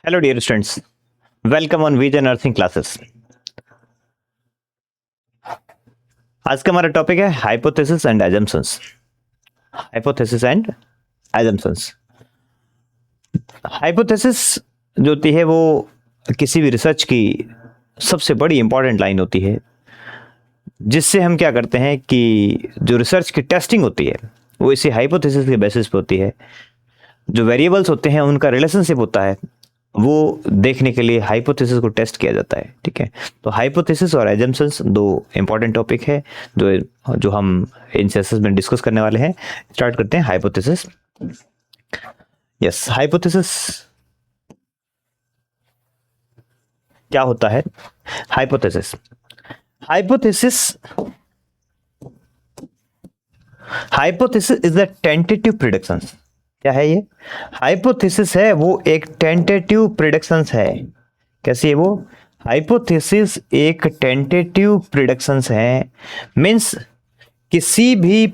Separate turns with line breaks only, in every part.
Hello dear students, welcome on Vision Nursing Classes. आज का हमारा टॉपिक है hypothesis and assumptions. Hypothesis and assumptions. Hypothesis जो होती है वो किसी भी रिसर्च की सबसे बड़ी इंपॉर्टेंट लाइन होती है, जिससे हम क्या करते हैं कि जो रिसर्च की टेस्टिंग होती है वो इसी हाइपोथेसिस के बेसिस पे होती है। जो वेरिएबल्स होते हैं उनका रिलेशनशिप होता है, वो देखने के लिए हाइपोथेसिस को टेस्ट किया जाता है। ठीक है, तो हाइपोथेसिस और एजम्पशंस दो इंपॉर्टेंट टॉपिक है जो जो हम इन सेशंस में डिस्कस करने वाले हैं। स्टार्ट करते हैं हाइपोथेसिस। यस, हाइपोथेसिस क्या होता है? Hypothesis hypothesis hypothesis is the tentative predictions. क्या है ये? हाइपोथेसिस है वो एक टेंटेटिव प्रिडिक्शंस है। कैसी है वो? हाइपोथेसिस एक टेंटेटिव प्रिडिक्शंस है। मींस किसी भी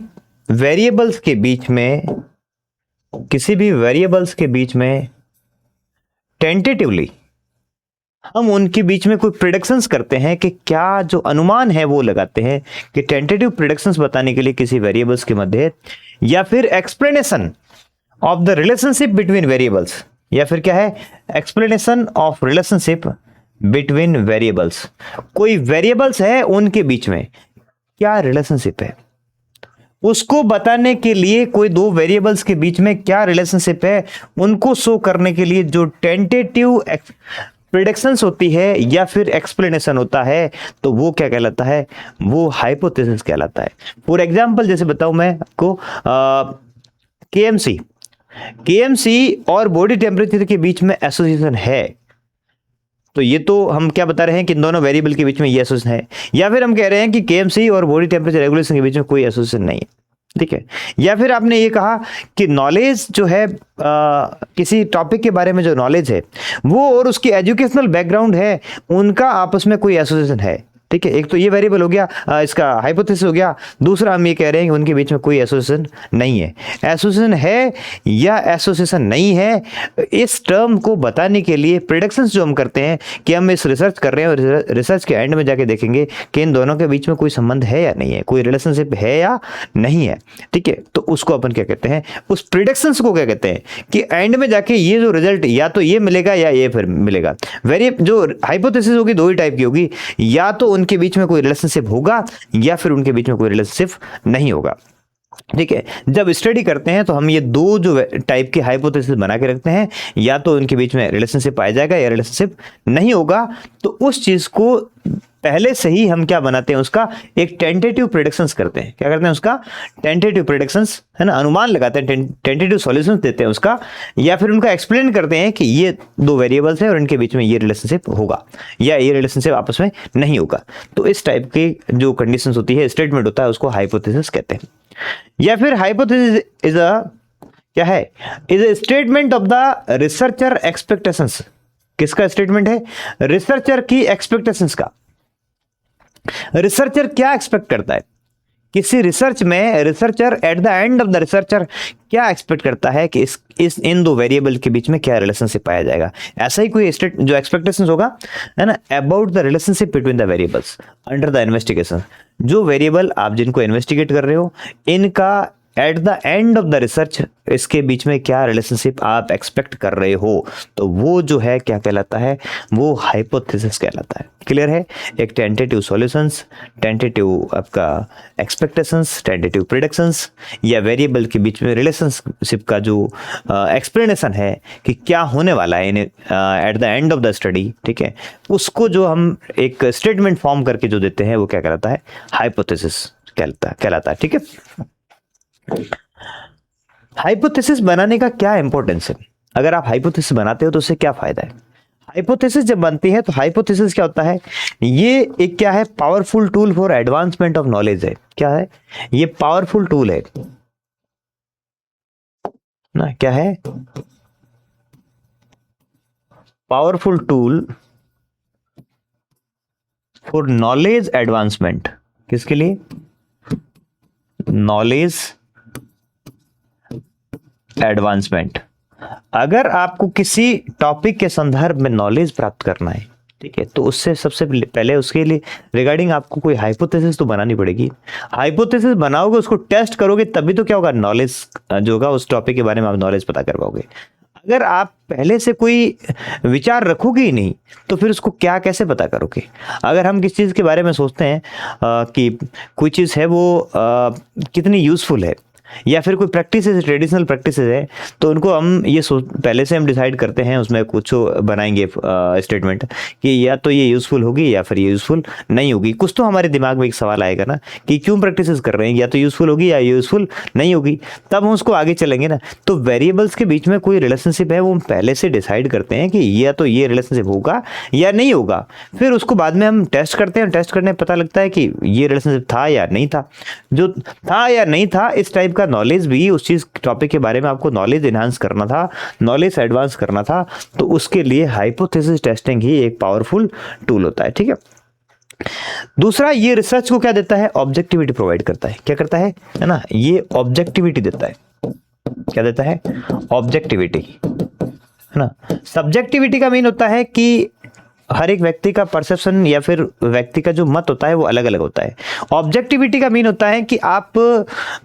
वेरिएबल्स के बीच में टेंटेटिवली हम उनके बीच में कोई प्रिडिक्शंस करते हैं कि क्या जो अनुमान है वो लगाते हैं कि टेंटेटिव प्रिडिक्शंस बताने के लिए किसी वेरिएबल्स के मध्य, या फिर explanation of the relationship between variables, या फिर क्या है, explanation of relationship between variables. कोई वेरिएबल्स है उनके बीच में क्या रिलेशनशिप है, उसको बताने के लिए कोई दो वेरिएबल्स के बीच में क्या रिलेशनशिप है, उनको शो करने के लिए जो टेंटेटिव प्रिडिक्शंस होती है या फिर एक्सप्लेनेशन होता है, तो वो क्या कहलाता है? वो हाइपोथेसिस कहलाता है। फॉर एग्जांपल जैसे बताऊं मैं आपको, केएमसी और बॉडी टेम्परेचर के बीच में एसोसिएशन है, तो ये तो हम क्या बता रहे हैं कि इन दोनों वेरिएबल के बीच में ये एसोसिएशन है। या फिर हम कह रहे हैं कि केएमसी और बॉडी टेम्परेचर रेगुलेशन के बीच में कोई एसोसिएशन नहीं है। ठीक है, या फिर आपने ये कहा कि नॉलेज जो है, किसी टॉपिक के बारे में जो नॉलेज है वो और उसकी एजुकेशनल बैकग्राउंड है, उनका आपस में कोई एसोसिएशन है। ठीक है, एक तो ये वेरिएबल हो गया, इसका हाइपोथेसिस हो गया। दूसरा हम ये कह रहे हैं कि उनके बीच में कोई एसोसिएशन नहीं है। एसोसिएशन है या एसोसिएशन नहीं है, इस टर्म को बताने के लिए प्रेडिक्शंस जो हम करते हैं कि हम इस रिसर्च कर रहे हैं और रिसर्च के एंड में जाके देखेंगे कि इन दोनों के बीच में कोई संबंध है या नहीं है, कोई रिलेशनशिप है या नहीं है। ठीक है, तो उसको अपन क्या कहते हैं, उस प्रेडिक्शंस को क्या कहते हैं कि एंड में जाके ये जो रिजल्ट या तो ये मिलेगा या ये फिर मिलेगा। जो हाइपोथेसिस होगी दो ही टाइप की होगी, या तो उनके बीच में कोई रिलेशनशिप होगा या फिर उनके बीच में कोई रिलेशनशिप नहीं होगा। ठीक है, जब स्टडी करते हैं तो हम ये दो जो टाइप के हाइपोथेसिस बना के रखते हैं, या तो उनके बीच में रिलेशनशिप पाया जाएगा या रिलेशनशिप नहीं होगा। तो उस चीज को पहले से ही हम क्या बनाते हैं, उसका एक टेंटेटिव प्रेडिक्शंस करते हैं। क्या करते हैं? उसका टेंटेटिव प्रेडिक्शंस, है ना, अनुमान लगाते हैं, टेंटेटिव सॉल्यूशंस देते हैं उसका, या फिर उनका एक्सप्लेन करते हैं कि ये दो वेरिएबल्स हैं और इनके बीच में ये रिलेशनशिप होगा या ये रिलेशनशिप आपस में नहीं होगा। तो इस टाइप की जो कंडीशंस होती है, स्टेटमेंट होता है, उसको हाइपोथेसिस कहते हैं। या फिर हाइपोथेसिस इज अ क्या है, is a statement of the researcher expectations. किसका स्टेटमेंट है? रिसर्चर की एक्सपेक्टेशंस का। रिसर्चर क्या एक्सपेक्ट करता है किसी रिसर्च में? Researcher at the end of the researcher क्या एक्सपेक्ट करता है कि इन दो वेरिएबल के बीच में क्या रिलेशनशिप पाया जाएगा। ऐसा ही कोई जो एक्सपेक्टेशंस होगा, है ना, about the relationship between the variables under the investigation. जो वेरिएबल आप जिनको इन्वेस्टिगेट कर रहे हो, इनका at the end of the research इसके बीच में क्या रिलेशनशिप आप एक्सपेक्ट कर रहे हो, तो वो जो है क्या कहलाता है? वो हाइपोथेसिस कहलाता है। क्लियर है? एक टेंटेटिव सॉल्यूशंस, टेंटेटिव आपका एक्सपेक्टेशंस, टेंटेटिव प्रेडिक्शंस, या वेरिएबल के बीच में रिलेशनशिप का जो एक्सप्लेनेशन है कि क्या होने वाला है at the end of the study. ठीक है, उसको जो हम एक स्टेटमेंट फॉर्म करके जो देते हैं वो क्या कहलाता है? हाइपोथेसिस कहलाता है। ठीक है, हाइपोथेसिस बनाने का क्या इंपॉर्टेंस है? अगर आप हाइपोथेसिस बनाते हो तो उससे क्या फायदा है? हाइपोथेसिस जब बनती है तो हाइपोथेसिस क्या होता है? ये एक क्या है, powerful tool for advancement of knowledge है। क्या है ये? पावरफुल टूल है ना। क्या है? Powerful tool for knowledge advancement. किसके लिए? Knowledge advancement. अगर आपको किसी टॉपिक के संदर्भ में नॉलेज प्राप्त करना है, ठीक है, तो उससे सबसे पहले उसके लिए रिगार्डिंग आपको कोई हाइपोथेसिस तो बनानी पड़ेगी। हाइपोथेसिस बनाओगे, उसको टेस्ट करोगे, तभी तो क्या होगा, नॉलेज जो होगा उस टॉपिक के बारे में आप नॉलेज पता कर पाओगे। अगर आप पहले से कोई विचार रखोगे ही नहीं तो फिर उसको क्या कैसे पता करोगे। अगर हम किसी चीज़ के बारे में सोचते हैं कि कोई चीज़ है वो कितनी यूज़फुल है, या फिर कोई प्रैक्टिस ट्रेडिशनल प्रैक्टिस है, तो उनको हम ये पहले से हम डिसाइड करते हैं, उसमें कुछ बनाएंगे स्टेटमेंट कि या तो ये यूज़फुल होगी या फिर ये यूज़फुल नहीं होगी। कुछ तो हमारे दिमाग में एक सवाल आएगा ना कि क्यों प्रैक्टिस कर रहे हैं, या तो यूज़फुल होगी या यूज़फुल नहीं होगी, तब हम उसको आगे चलेंगे ना। तो वेरिएबल्स के बीच में कोई रिलेशनशिप है वो हम पहले से डिसाइड करते हैं कि या तो ये रिलेशनशिप होगा या नहीं होगा, फिर उसको बाद में हम टेस्ट करते हैं। टेस्ट करने पता लगता है कि ये रिलेशनशिप था या नहीं था। जो था या नहीं था, इस टाइप का नॉलेज भी, उस चीज टॉपिक के बारे में आपको नॉलेज एनहांस करना था, नॉलेज एडवांस करना था, तो उसके लिए हाइपोथेसिस टेस्टिंग ही एक पावरफुल टूल होता है। ठीक है, दूसरा, ये रिसर्च को क्या देता है, ऑब्जेक्टिविटी प्रोवाइड करता है। क्या करता है ना, ये ऑब्जेक्टिविटी देता है। क्या देता है, ऑब्जेक्टिविटी, है ना। सब्जेक्टिविटी का मीन होता है कि हर एक व्यक्ति का परसेप्शन या फिर व्यक्ति का जो मत होता है वो अलग अलग होता है। ऑब्जेक्टिविटी का मीन होता है कि आप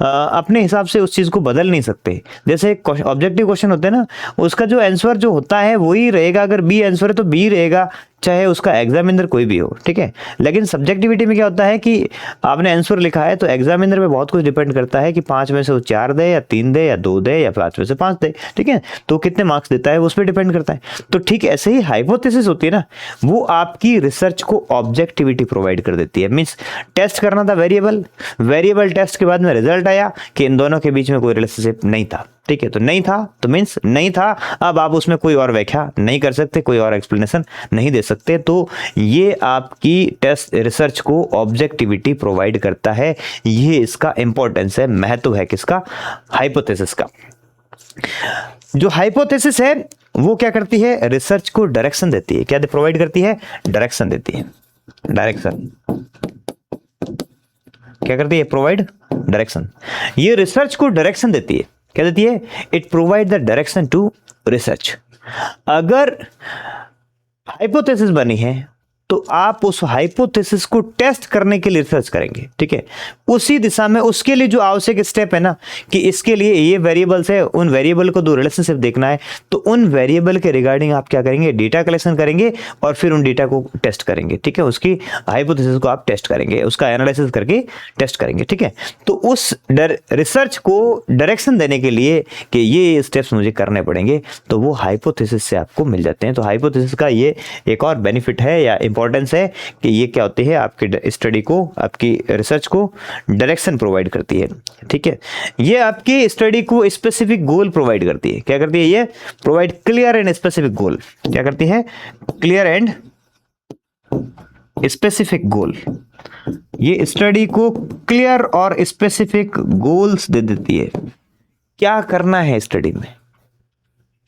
अपने हिसाब से उस चीज़ को बदल नहीं सकते। जैसे ऑब्जेक्टिव क्वेश्चन होते हैं ना, उसका जो आंसर जो होता है वही रहेगा। अगर बी आंसर है तो बी रहेगा, चाहे उसका एग्जामिनर कोई भी हो। ठीक है, लेकिन सब्जेक्टिविटी में क्या होता है कि आपने आंसर लिखा है तो एग्जामिनर पे बहुत कुछ डिपेंड करता है कि 5 में से वो 4 दे या 3 दे या 2 दे या 5 में से 5 दे। ठीक है, तो कितने मार्क्स देता है उस पर डिपेंड करता है। तो ठीक ऐसे ही हाइपोथेसिस होती है ना, वो आपकी रिसर्च को ऑब्जेक्टिविटी प्रोवाइड कर देती है। मीन्स टेस्ट करना था वेरिएबल टेस्ट के बाद में रिजल्ट आया कि इन दोनों के बीच में कोई रिलेशनशिप नहीं था। ठीक है, तो नहीं था तो मीन्स नहीं था। अब आप उसमें कोई और व्याख्या नहीं कर सकते, कोई और एक्सप्लेनेशन नहीं दे सकते। तो ये आपकी टेस्ट रिसर्च को ऑब्जेक्टिविटी प्रोवाइड करता है। ये इसका इंपॉर्टेंस है, महत्व है किसका, हाइपोथेसिस का। जो हाइपोथेसिस है वो क्या करती है, रिसर्च को डायरेक्शन देती है। क्या प्रोवाइड करती है, डायरेक्शन देती है। डायरेक्शन क्या करती है, प्रोवाइड डायरेक्शन। ये रिसर्च को डायरेक्शन देती है। क्या देती है, it provide the direction to research. अगर हाइपोथेसिस बनी है तो आप उस हाइपोथेसिस को टेस्ट करने के लिए रिसर्च करेंगे। ठीक है, उसी दिशा में उसके लिए जो आवश्यक स्टेप है ना, कि इसके लिए ये वेरिएबल्स है, उन वेरिएबल को दो रिलेशनशिप देखना है, तो उन वेरिएबल के रिगार्डिंग आप क्या करेंगे, डेटा कलेक्शन करेंगे और फिर उन डेटा को टेस्ट करेंगे। ठीक है, उसकी हाइपोथेसिस को आप टेस्ट करेंगे, उसका एनालिसिस करके टेस्ट करेंगे। ठीक है, तो उस रिसर्च को डायरेक्शन देने के लिए कि ये स्टेप्स मुझे करने पड़ेंगे, तो वो हाइपोथेसिस से आपको मिल जाते हैं। तो हाइपोथेसिस का ये एक और बेनिफिट है या इंपॉर्टेंस है कि ये क्या होती है, आपकी स्टडी को, आपकी रिसर्च को डायरेक्शन प्रोवाइड करती है। ठीक है, ये आपकी स्टडी को स्पेसिफिक गोल प्रोवाइड करती है। क्या करती है, ये provide clear and specific goal. क्या करती है, क्लियर एंड स्पेसिफिक गोल। ये स्टडी को क्लियर और स्पेसिफिक गोल्स दे देती है। क्या करना है स्टडी में,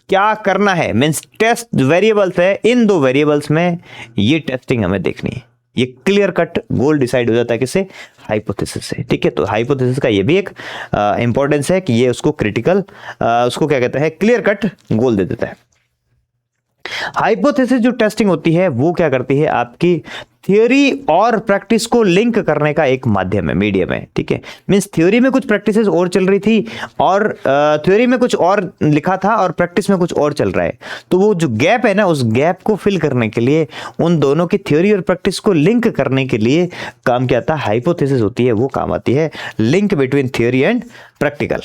क्या करना है, मीन्स टेस्ट वेरिएबल्स है, इन दो वेरिएबल्स में ये टेस्टिंग हमें देखनी है। ये क्लियर कट गोल डिसाइड हो जाता है किससे, हाइपोथेसिस से। ठीक है, तो हाइपोथेसिस का ये भी एक इंपॉर्टेंस है कि ये उसको क्रिटिकल, उसको क्या कहता है, क्लियर कट गोल दे देता है। हाइपोथेसिस जो टेस्टिंग होती है वो क्या करती है, आपकी थ्योरी और प्रैक्टिस को लिंक करने का एक माध्यम है, मीडियम है। ठीक है, मींस थ्योरी में कुछ प्रैक्टिसेस और चल रही थी और थ्योरी में कुछ और लिखा था और प्रैक्टिस में कुछ और चल रहा है, तो वो जो गैप है ना, उस गैप को फिल करने के लिए, उन दोनों की थ्योरी और प्रैक्टिस को लिंक करने के लिए काम क्या आता है, हाइपोथेसिस होती है, वो काम आती है। Link between theory and practical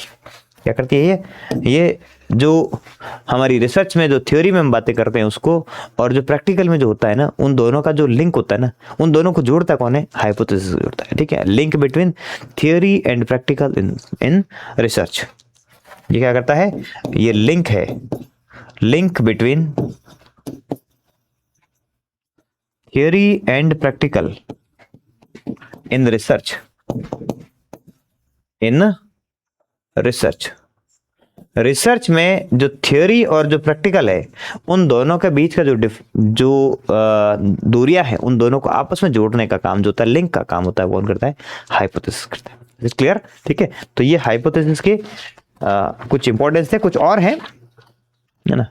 क्या करती है, ये जो हमारी रिसर्च में जो थ्योरी में हम बातें करते हैं उसको, और जो प्रैक्टिकल में जो होता है ना, उन दोनों का जो लिंक होता है ना, उन दोनों को जोड़ता कौन है, हाइपोथेसिस जोड़ता है। ठीक है, link between theory and practical in research. ये क्या करता है, ये लिंक है, link between theory and practical in research, in research. Research में जो थ्योरी और जो प्रैक्टिकल है, उन दोनों के बीच का जो दूरियां है, उन दोनों को आपस में जोड़ने का काम जो होता है, लिंक का काम होता है, वो कौन करता है, हाइपोथेसिस करता है। क्लियर। ठीक है, तो ये हाइपोथेसिस के कुछ इंपॉर्टेंस है, कुछ और है है ना।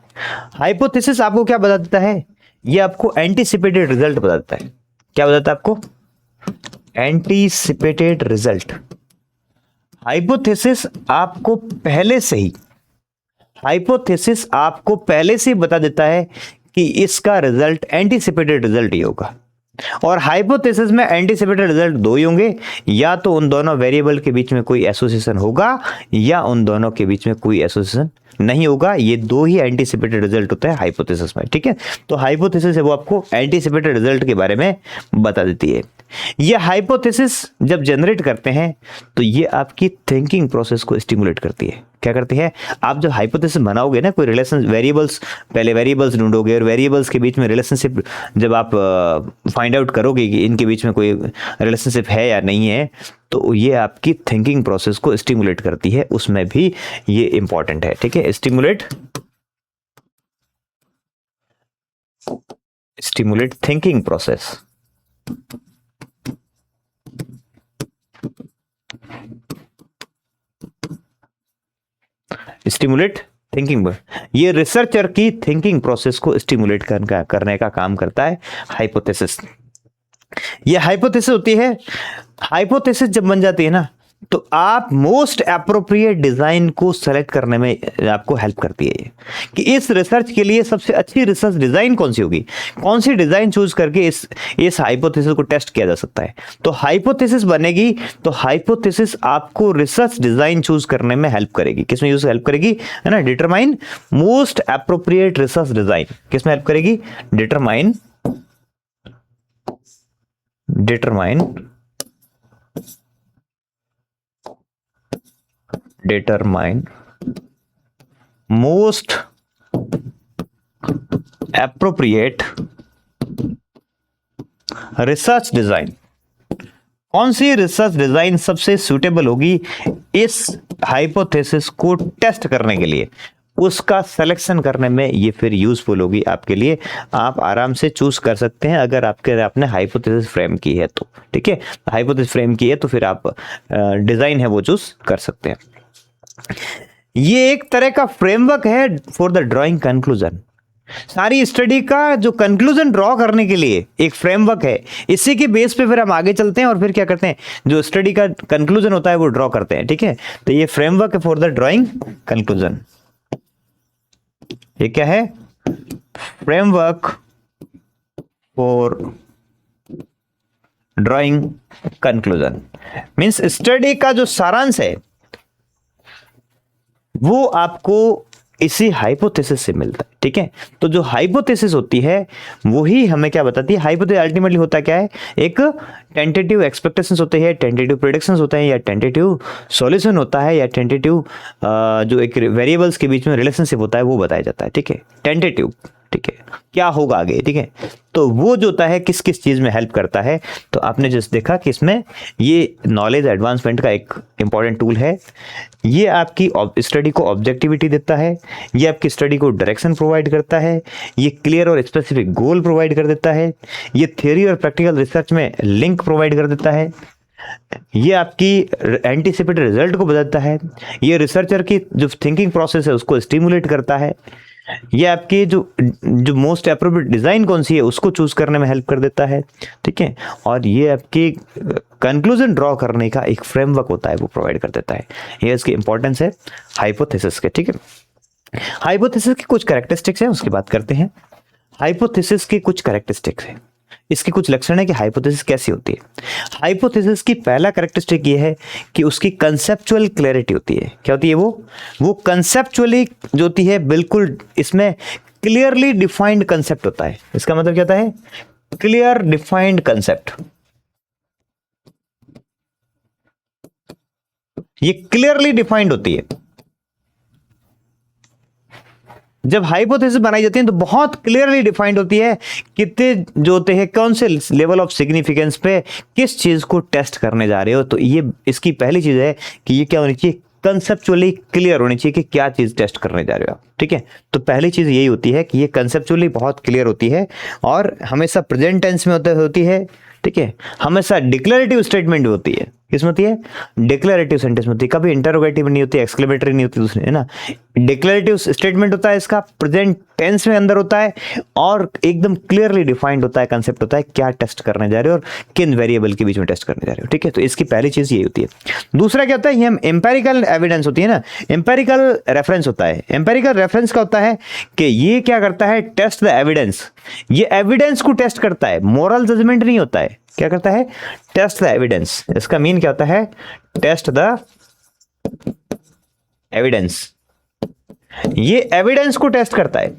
हाइपोथेसिस आपको क्या बता देता है, ये आपको एंटीसिपेटेड रिजल्ट बता देता है। क्या बताता है आपको, एंटीसिपेटेड रिजल्ट। हाइपोथेसिस आपको पहले से ही, हाइपोथेसिस आपको पहले से ही बता देता है कि इसका रिजल्ट एंटीसिपेटेड रिजल्ट ही होगा। और हाइपोथेसिस में एंटीसिपेटेड रिजल्ट दो ही होंगे, या तो उन दोनों वेरिएबल के बीच में कोई एसोसिएशन होगा या उन दोनों के बीच में कोई एसोसिएशन नहीं होगा। ये दो ही एंटीसिपेटेड रिजल्ट होता है हाइपोथेसिस में, ठीक है। तो हाइपोथेसिस है वो आपको एंटीसिपेटेड रिजल्ट के बारे में बता देती है। ये हाइपोथेसिस जब जनरेट करते हैं तो ये आपकी थिंकिंग प्रोसेस को स्टिमुलेट करती है। क्या करती है, आप जब हाइपोथेसिस बनाओगे ना, कोई रिलेशन वेरिएबल्स, पहले वेरिएबल्स ढूंढोगे और वेरिएबल्स के बीच में रिलेशनशिप जब आप फाइंड आउट करोगे कि इनके बीच में कोई रिलेशनशिप है या नहीं है, तो ये आपकी थिंकिंग प्रोसेस को स्टिमुलेट करती है। उसमें भी ये इंपॉर्टेंट है, ठीक है। Stimulate thinking process. Stimulate thinking, ये रिसर्चर की थिंकिंग प्रोसेस को स्टिमुलेट करने का काम करता है हाइपोथेसिस। ये हाइपोथेसिस होती है, हाइपोथेसिस जब बन जाती है ना, तो आप मोस्ट एप्रोप्रिएट डिजाइन को सेलेक्ट करने में आपको हेल्प करती है ये, कि इस रिसर्च के लिए सबसे अच्छी रिसर्च डिजाइन कौन सी होगी, कौन सी डिजाइन चूज करके इस हाइपोथेसिस को टेस्ट किया जा सकता है। तो हाइपोथेसिस बनेगी तो हाइपोथेसिस आपको रिसर्च डिजाइन चूज करने में हेल्प करेगी। किसमें यूज हेल्प करेगी, है ना, determine most appropriate research design. किसमें हेल्प करेगी, determine most appropriate research design. कौन सी रिसर्च डिजाइन सबसे सूटेबल होगी इस हाइपोथेसिस को टेस्ट करने के लिए, उसका सिलेक्शन करने में ये फिर यूजफुल होगी आपके लिए। आप आराम से चूज कर सकते हैं अगर आपने हाइपोथेसिस फ्रेम की है तो, ठीक है। हाइपोथेसिस फ्रेम की है तो फिर आप डिजाइन है वो चूज कर सकते हैं। ये एक तरह का फ्रेमवर्क है फॉर द ड्राइंग कंक्लूजन। सारी स्टडी का जो कंक्लूजन ड्रॉ करने के लिए एक फ्रेमवर्क है। इसी के बेस पे फिर हम आगे चलते हैं और फिर क्या करते हैं, जो स्टडी का कंक्लूजन होता है वो ड्रॉ करते हैं, ठीक है। तो ये फ्रेमवर्क है फॉर द ड्राइंग कंक्लूजन। ये क्या है, framework for drawing conclusion. Means study का जो सारांश है वो आपको इसी हाइपोथेसिस से मिलता है, ठीक है। तो जो हाइपोथेसिस होती है वही हमें क्या बताती है, हाइपोथेसिस अल्टीमेटली होता क्या है, एक टेंटेटिव एक्सपेक्टेशंस होते हैं, टेंटेटिव प्रेडिक्शंस होते हैं, या टेंटेटिव सॉल्यूशन होता है, या टेंटेटिव जो एक वेरिएबल्स के बीच में रिलेशनशिप होता है वो बताया जाता है, ठीक है। टेंटेटिव, ठीक है, क्या होगा आगे, ठीक है। तो वो जो होता है किस किस चीज में हेल्प करता है, तो आपने जैसे देखा कि इसमें ये नॉलेज एडवांसमेंट का एक इंपॉर्टेंट टूल है। ये आपकी स्टडी को ऑब्जेक्टिविटी देता है, ये आपकी स्टडी को डायरेक्शन प्रोवाइड करता है, ये क्लियर और स्पेसिफिक गोल प्रोवाइड कर देता है, ये थ्योरी और प्रैक्टिकल रिसर्च में लिंक प्रोवाइड कर देता है, ये आपकी एंटीसिपेटेड रिजल्ट को बताता है, ये रिसर्चर की जो थिंकिंग प्रोसेस है उसको स्टिमुलेट करता है, ये आपकी जो मोस्ट एप्रोप्रिएट डिजाइन कौन सी है उसको चूज करने में हेल्प कर देता है, ठीक है। और ये आपकी कंक्लूजन ड्रॉ करने का एक फ्रेमवर्क होता है वो प्रोवाइड कर देता है। ये इसकी इंपॉर्टेंस है हाइपोथेसिस के, ठीक है। हाइपोथेसिस की कुछ कैरेक्टरिस्टिक्स हैं, उसकी बात करते हैं। हाइपोथेसिस की कुछ कैरेक्टरिस्टिक्स है, इसके कुछ लक्षण है कि हाइपोथेसिस कैसी होती है। हाइपोथेसिस की पहला कैरेक्टरिस्टिक ये है कि उसकी कंसेप्चुअल क्लैरिटी होती है। क्या होती है वो कंसेप्चुअली जो होती है, बिल्कुल इसमें क्लियरली डिफाइंड कंसेप्ट होता है। इसका मतलब क्या होता है, क्लियर डिफाइंड कंसेप्ट। ये क्लियरली डिफाइंड होती है। जब हाइपोथेसिस बनाई जाती है तो बहुत क्लियरली डिफाइंड होती है, कितने जो होते हैं, कौन से लेवल ऑफ सिग्निफिकेंस पे किस चीज को टेस्ट करने जा रहे हो। तो ये इसकी पहली चीज है कि ये क्या होनी चाहिए, कंसेप्चुअली क्लियर होनी चाहिए कि क्या चीज टेस्ट करने जा रहे हो आप, ठीक है। तो पहली चीज यही होती है कि ये कंसेप्चुअली बहुत क्लियर होती है और हमेशा प्रेजेंट टेंस में होती है, ठीक है। हमेशा डिक्लेरेटिव स्टेटमेंट होती है, किसमें होती है? डिक्लेरेटिव सेंटेंस में होती है। कभी इंटरोगेटिव नहीं होती, एक्सक्लेमेटरी नहीं होती दूसरी, है ना। डिक्लेरेटिव स्टेटमेंट होता है इसका, प्रेजेंट टेंस में अंदर होता है और एकदम क्लियरली डिफाइंड होता है, कंसेप्ट होता है क्या टेस्ट करने जा रहे हो और किन वेरिएबल के बीच में टेस्ट करने जा रहे हो, ठीक है। तो इसकी पहली चीज ये होती है। दूसरा क्या होता है, ये हम एम्पेरिकल एविडेंस होती है ना, एम्पेरिकल रेफरेंस होता है। एम्पेरिकल रेफरेंस का होता है कि ये क्या करता है, टेस्ट द एविडेंस, ये एविडेंस को टेस्ट करता है, मोरल जजमेंट नहीं होता है। क्या करता है? Test the evidence. इसका मीन क्या होता है? टेस्ट द एविडेंस, ये एविडेंस को टेस्ट करता है।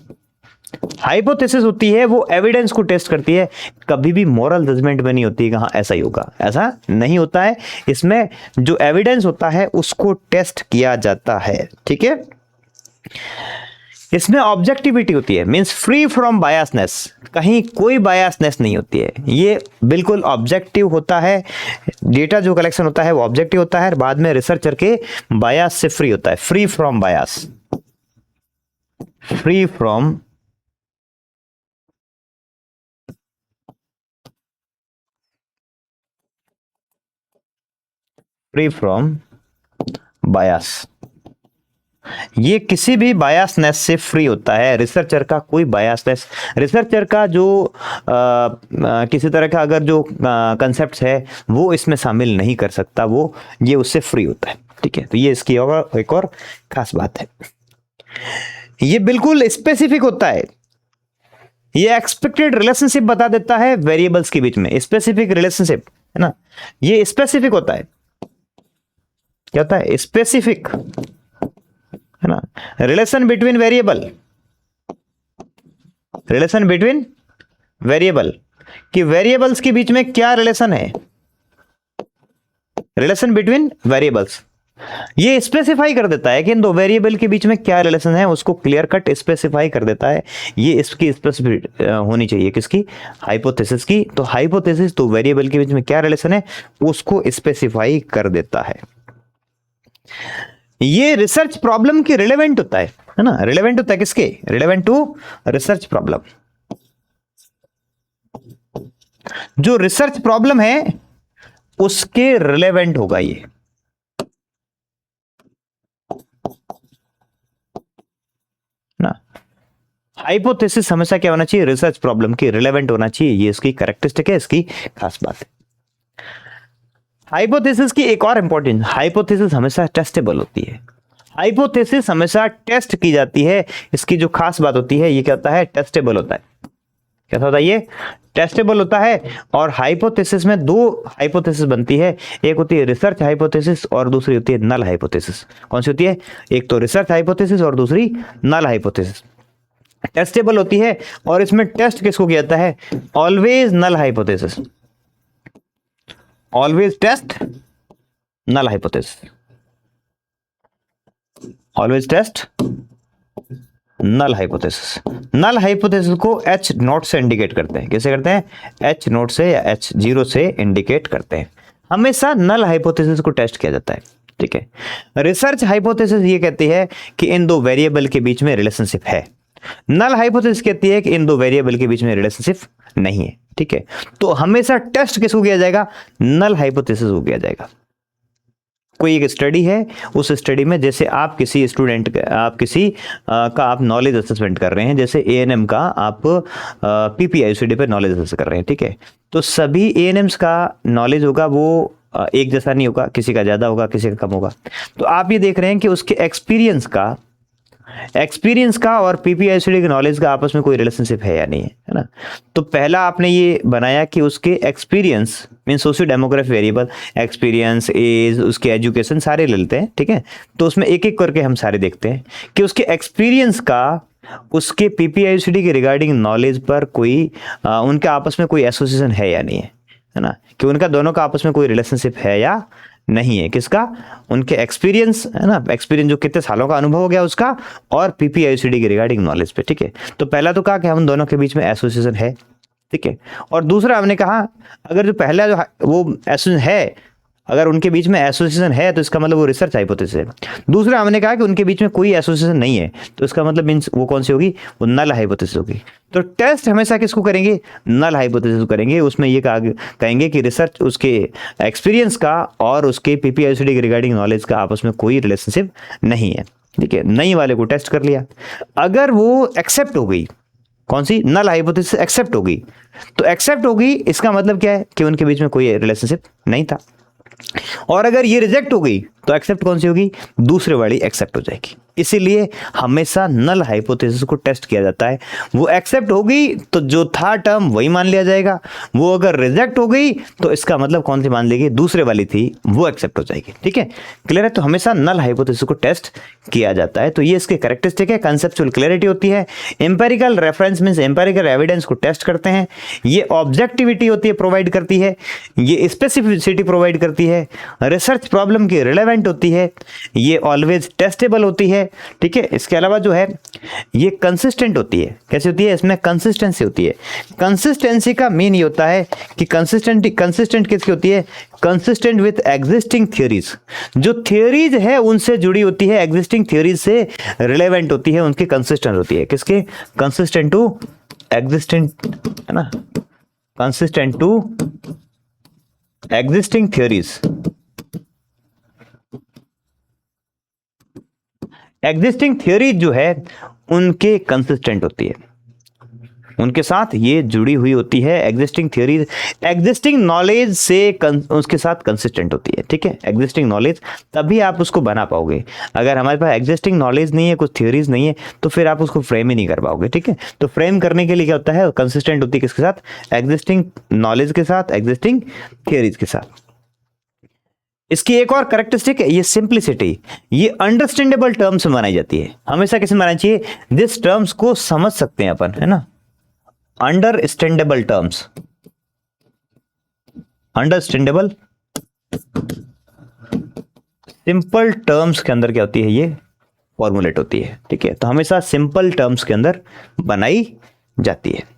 हाइपोथेसिस होती है वो एविडेंस को टेस्ट करती है, कभी भी मोरल जजमेंट में नहीं होती है, हाँ ऐसा ही होगा, ऐसा नहीं होता है। इसमें जो एविडेंस होता है उसको टेस्ट किया जाता है, ठीक है। इसमें ऑब्जेक्टिविटी होती है, मींस फ्री फ्रॉम बायसनेस, कहीं कोई बायसनेस नहीं होती है, ये बिल्कुल ऑब्जेक्टिव होता है। डेटा जो कलेक्शन होता है वो ऑब्जेक्टिव होता है, बाद में रिसर्चर के बायस से फ्री होता है, free from bias, free from bias, ये किसी भी बायसनेस से फ्री होता है। रिसर्चर का कोई बायसनेस, रिसर्चर का जो किसी तरह का अगर जो कंसेप्ट है वो इसमें शामिल नहीं कर सकता, वो ये उससे फ्री होता है, ठीक है। तो ये इसकी और एक और खास बात है, ये बिल्कुल स्पेसिफिक होता है, ये एक्सपेक्टेड रिलेशनशिप बता देता है वेरिएबल्स के बीच में, स्पेसिफिक रिलेशनशिप, है ना। ये स्पेसिफिक होता है, क्या होता है? स्पेसिफिक, है ना। Relation between variable, relation between variable, कि वेरिएबल्स के बीच में क्या रिलेशन है, रिलेशन बिटवीन वेरिएबल्स, ये स्पेसिफाई कर देता है कि इन दो वेरिएबल के बीच में क्या रिलेशन है, उसको क्लियर कट स्पेसिफाई कर देता है। ये इसकी स्पेसिफिक होनी चाहिए, किसकी? हाइपोथेसिस की। तो हाइपोथेसिस तो वेरिएबल के बीच में क्या रिलेशन है उसको स्पेसिफाई कर देता है। ये रिसर्च प्रॉब्लम की रिलेवेंट होता है ना, रिलेवेंट होता है किसके? Relevant to research problem. जो रिसर्च प्रॉब्लम है उसके रिलेवेंट होगा ये, ना। हाइपोथेसिस हमेशा क्या होना चाहिए? रिसर्च प्रॉब्लम की रिलेवेंट होना चाहिए, ये इसकी कैरेक्टरिस्टिक है, इसकी खास बात है। हाइपोथेसिस की एक और इंपॉर्टेंट, हाइपोथेसिस हमेशा टेस्टेबल होती है, हाइपोथेसिस हमेशा टेस्ट की जाती है। इसकी जो खास बात होती है ये क्या होता है? टेस्टेबल होता है। क्या होता है? ये टेस्टेबल होता है। और हाइपोथेसिस में दो हाइपोथेसिस बनती है, एक होती है रिसर्च हाइपोथेसिस और दूसरी होती है नल हाइपोथेसिस। कौन सी होती है? एक तो रिसर्च हाइपोथेसिस और दूसरी नल हाइपोथेसिस। टेस्टेबल होती है और इसमें टेस्ट किसको किया जाता है? Always null hypothesis, always test null hypothesis, always test null hypothesis. Null hypothesis को एच नोट से इंडिकेट करते हैं। कैसे करते हैं? एच नोट से या एच जीरो से इंडिकेट करते हैं। हमेशा नल हाइपोथेसिस को टेस्ट किया जाता है, ठीक है। रिसर्च हाइपोथेसिस ये कहती है कि इन दो वेरिएबल के बीच में रिलेशनशिप है। नल हाइपोथेसिस कहती है कि इन दो वेरिएबल के बीच में रिलेशनशिप नहीं है, ठीक है। तो हमेशा टेस्ट किसको किया जाएगा? नल हाइपोथेसिस को किया जाएगा। कोई एक स्टडी है, उस स्टडी में जैसे आप किसी स्टूडेंट आप किसी का आप नॉलेज असेसमेंट कर रहे हैं, जैसे एएनएम का आप पीपीआईसीडी पे नॉलेज असेस कर रहे हैं, ठीक है। तो सभी एएनएम्स का नॉलेज होगा वो एक जैसा नहीं होगा, किसी का ज़्यादा होगा, किसी का कम होगा। तो आप ये देख रहे हैं कि उसके एक्सपीरियंस का और पीपीआईसीडी के नॉलेज का आपस में कोई रिलेशनशिप है या नहीं है ना। तो पहला आपने ये बनाया कि उसके experience mean socio demography variable, experience, age, उसके एजुकेशन सारे ले लेते हैं, ठीक है। तो उसमें एक एक करके हम सारे देखते हैं कि उसके एक्सपीरियंस का उसके पीपीआईसीडी के रिगार्डिंग नॉलेज पर कोई उनके आपस में कोई एसोसिएशन है या नहीं है ना, कि उनका दोनों का आपस में कोई रिलेशनशिप है या नहीं है। किसका? उनके एक्सपीरियंस, है ना, एक्सपीरियंस जो कितने सालों का अनुभव हो गया उसका, और पीपीआईसीडी के रिगार्डिंग नॉलेज पे, ठीक है। तो पहला तो कहा कि हम दोनों के बीच में एसोसिएशन है, ठीक है। और दूसरा हमने कहा अगर जो पहला जो वो एसोसिएशन है अगर उनके बीच में एसोसिएशन है तो इसका मतलब वो रिसर्च हाइपोथेसिस है। दूसरा हमने कहा कि उनके बीच में कोई एसोसिएशन नहीं है तो इसका मतलब मीन्स वो कौन सी होगी, वो नल हाइपोथेसिस होगी। तो टेस्ट हमेशा किसको करेंगे, नल हाइपोथेसिस करेंगे। उसमें ये कहेंगे कि रिसर्च उसके एक्सपीरियंस का और उसके पीपीआईसीडी के रिगार्डिंग नॉलेज का आपस में कोई रिलेशनशिप नहीं है। ठीक है, नई वाले को टेस्ट कर लिया, अगर वो एक्सेप्ट हो गई, कौन सी, नल हाइपोथेसिस एक्सेप्ट हो गई, तो एक्सेप्ट हो गई इसका मतलब क्या है कि उनके बीच में कोई रिलेशनशिप नहीं था। और अगर ये रिजेक्ट हो गई तो एक्सेप्ट कौन सी होगी, दूसरे वाली एक्सेप्ट हो जाएगी। इसीलिए हमेशा नल हाइपोथेसिस को टेस्ट किया जाता है। वो एक्सेप्ट हो गई तो जो था टर्म वही मान लिया जाएगा, वो अगर रिजेक्ट हो गई तो इसका मतलब कौन सी मान लेगी, दूसरे वाली थी वो एक्सेप्ट हो जाएगी। ठीक है, क्लियर है। तो हमेशा नल हाइपोथेसिस को टेस्ट किया जाता है। तो ये इसके कैरेक्टरिस्टिक है। कंसेप्चुअल क्लैरिटी होती है, empirical reference means empirical evidence को टेस्ट करते हैं, ये ऑब्जेक्टिविटी होती है, प्रोवाइड करती है, ये स्पेसिफिसिटी प्रोवाइड करती है, रिसर्च प्रॉब्लम की रिलेवेंट होती है, ये ऑलवेज टेस्टेबल होती है। ठीक है, इसके अलावा जो है ये कंसिस्टेंट होती है। कैसे होती है, इसमें कंसिस्टेंसी होती है। कंसिस्टेंसी का मीन ये होता है कि कंसिस्टेंट किसकी होती है, कंसिस्टेंट विथ एग्जिस्टिंग थ्योरीज। जो थ्योरीज है उनसे जुड़ी होती है, एग्जिस्टिंग थ्योरीज से रिलेवेंट होती है, उनकी कंसिस्टेंट होती है। किसके, कंसिस्टेंट टू एग्जिस्टेंट, है ना, consistent to existing theories. Existing theory जो है उनके कंसिस्टेंट होती है, उनके साथ ये जुड़ी हुई होती है। एग्जिस्टिंग थ्योरीज एग्जिस्टिंग नॉलेज से उसके साथ कंसिस्टेंट होती है। ठीक है, एग्जिस्टिंग नॉलेज, तभी आप उसको बना पाओगे। अगर हमारे पास एग्जिस्टिंग नॉलेज नहीं है, कुछ थ्योरीज नहीं है, तो फिर आप उसको फ्रेम ही नहीं कर पाओगे। ठीक है, तो फ्रेम करने के लिए क्या होता है, कंसिस्टेंट होती है किसके साथ, एग्जिस्टिंग नॉलेज के साथ, एग्जिस्टिंग थ्योरीज के साथ। इसकी एक और कैरेक्टरिस्टिक है ये सिंप्लिसिटी। ये अंडरस्टैंडेबल टर्म्स में बनाई जाती है। हमेशा किसमें बनानी चाहिए, जिस टर्म्स को समझ सकते हैं अपन, है ना, understandable terms, understandable simple terms के अंदर क्या होती है, ये फॉर्मुलेट होती है। ठीक है, तो हमेशा सिंपल टर्म्स के अंदर बनाई जाती है।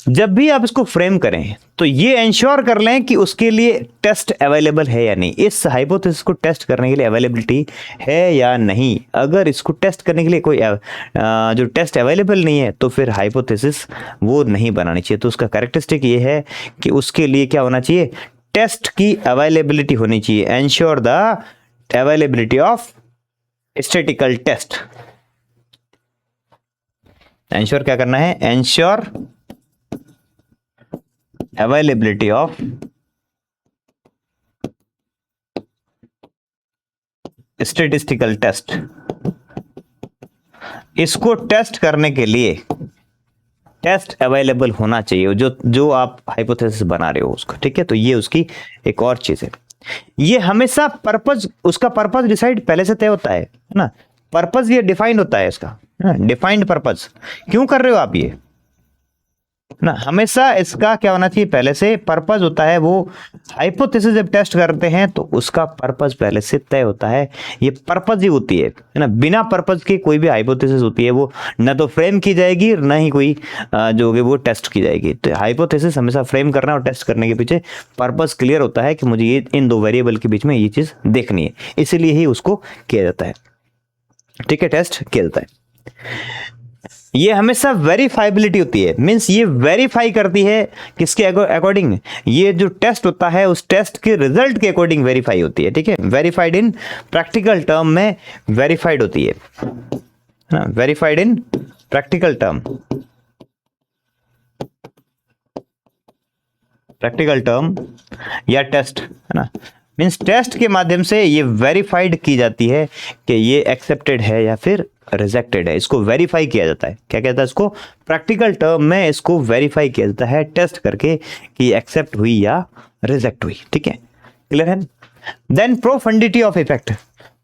जब भी आप इसको फ्रेम करें तो ये इंश्योर कर लें कि उसके लिए टेस्ट अवेलेबल है या नहीं, इस हाइपोथेसिस को टेस्ट करने के लिए अवेलेबिलिटी है या नहीं। अगर इसको टेस्ट करने के लिए कोई जो टेस्ट अवेलेबल नहीं है तो फिर हाइपोथेसिस वो नहीं बनानी चाहिए। तो उसका कैरेक्टरिस्टिक ये है कि उसके लिए क्या होना चाहिए, टेस्ट की अवेलेबिलिटी होनी चाहिए। Ensure the availability of statistical test. Ensure क्या करना है, ensure availability of statistical test। इसको टेस्ट करने के लिए टेस्ट अवेलेबल होना चाहिए, जो आप हाइपोथेसिस बना रहे हो उसको। ठीक है, तो ये उसकी एक और चीज है। ये हमेशा पर्पस, उसका पर्पस डिसाइड पहले से तय होता है ना, पर्पस ये डिफाइंड होता है इसका, डिफाइंड पर्पस। क्यों कर रहे हो आप ये ना, हमेशा इसका क्या होना चाहिए, पहले से पर्पस होता है। वो हाइपोथेसिस जब टेस्ट करते हैं तो उसका पर्पस पहले से तय होता है। ये पर्पस ही होती है ना, बिना पर्पस के कोई भी हाइपोथेसिस होती है वो ना तो फ्रेम की जाएगी ना ही कोई जो होगी वो टेस्ट की जाएगी। तो हाइपोथेसिस हमेशा फ्रेम करना और टेस्ट करने के पीछे पर्पस क्लियर होता है कि मुझे ये इन दो वेरिएबल के बीच में ये चीज देखनी है, इसीलिए ही उसको किया जाता है। ठीक है, टेस्ट किया जाता है। ये हमेशा वेरीफाइबिलिटी होती है, मींस ये वेरीफाई करती है किसके अकॉर्डिंग, ये जो टेस्ट होता है उस टेस्ट के रिजल्ट के अकॉर्डिंग वेरीफाई होती है। ठीक है, वेरीफाइड इन प्रैक्टिकल टर्म में वेरीफाइड होती है ना, वेरीफाइड इन प्रैक्टिकल टर्म, प्रैक्टिकल टर्म या टेस्ट, है ना, मींस टेस्ट के माध्यम से ये वेरीफाइड की जाती है कि ये एक्सेप्टेड है या फिर रिजेक्टेड है। इसको वेरीफाई किया जाता है, क्या कहता है इसको, प्रैक्टिकल टर्म में इसको वेरीफाई किया जाता है टेस्ट करके कि एक्सेप्ट हुई या रिजेक्ट हुई। ठीक है, क्लियर है। Then profundity of effect.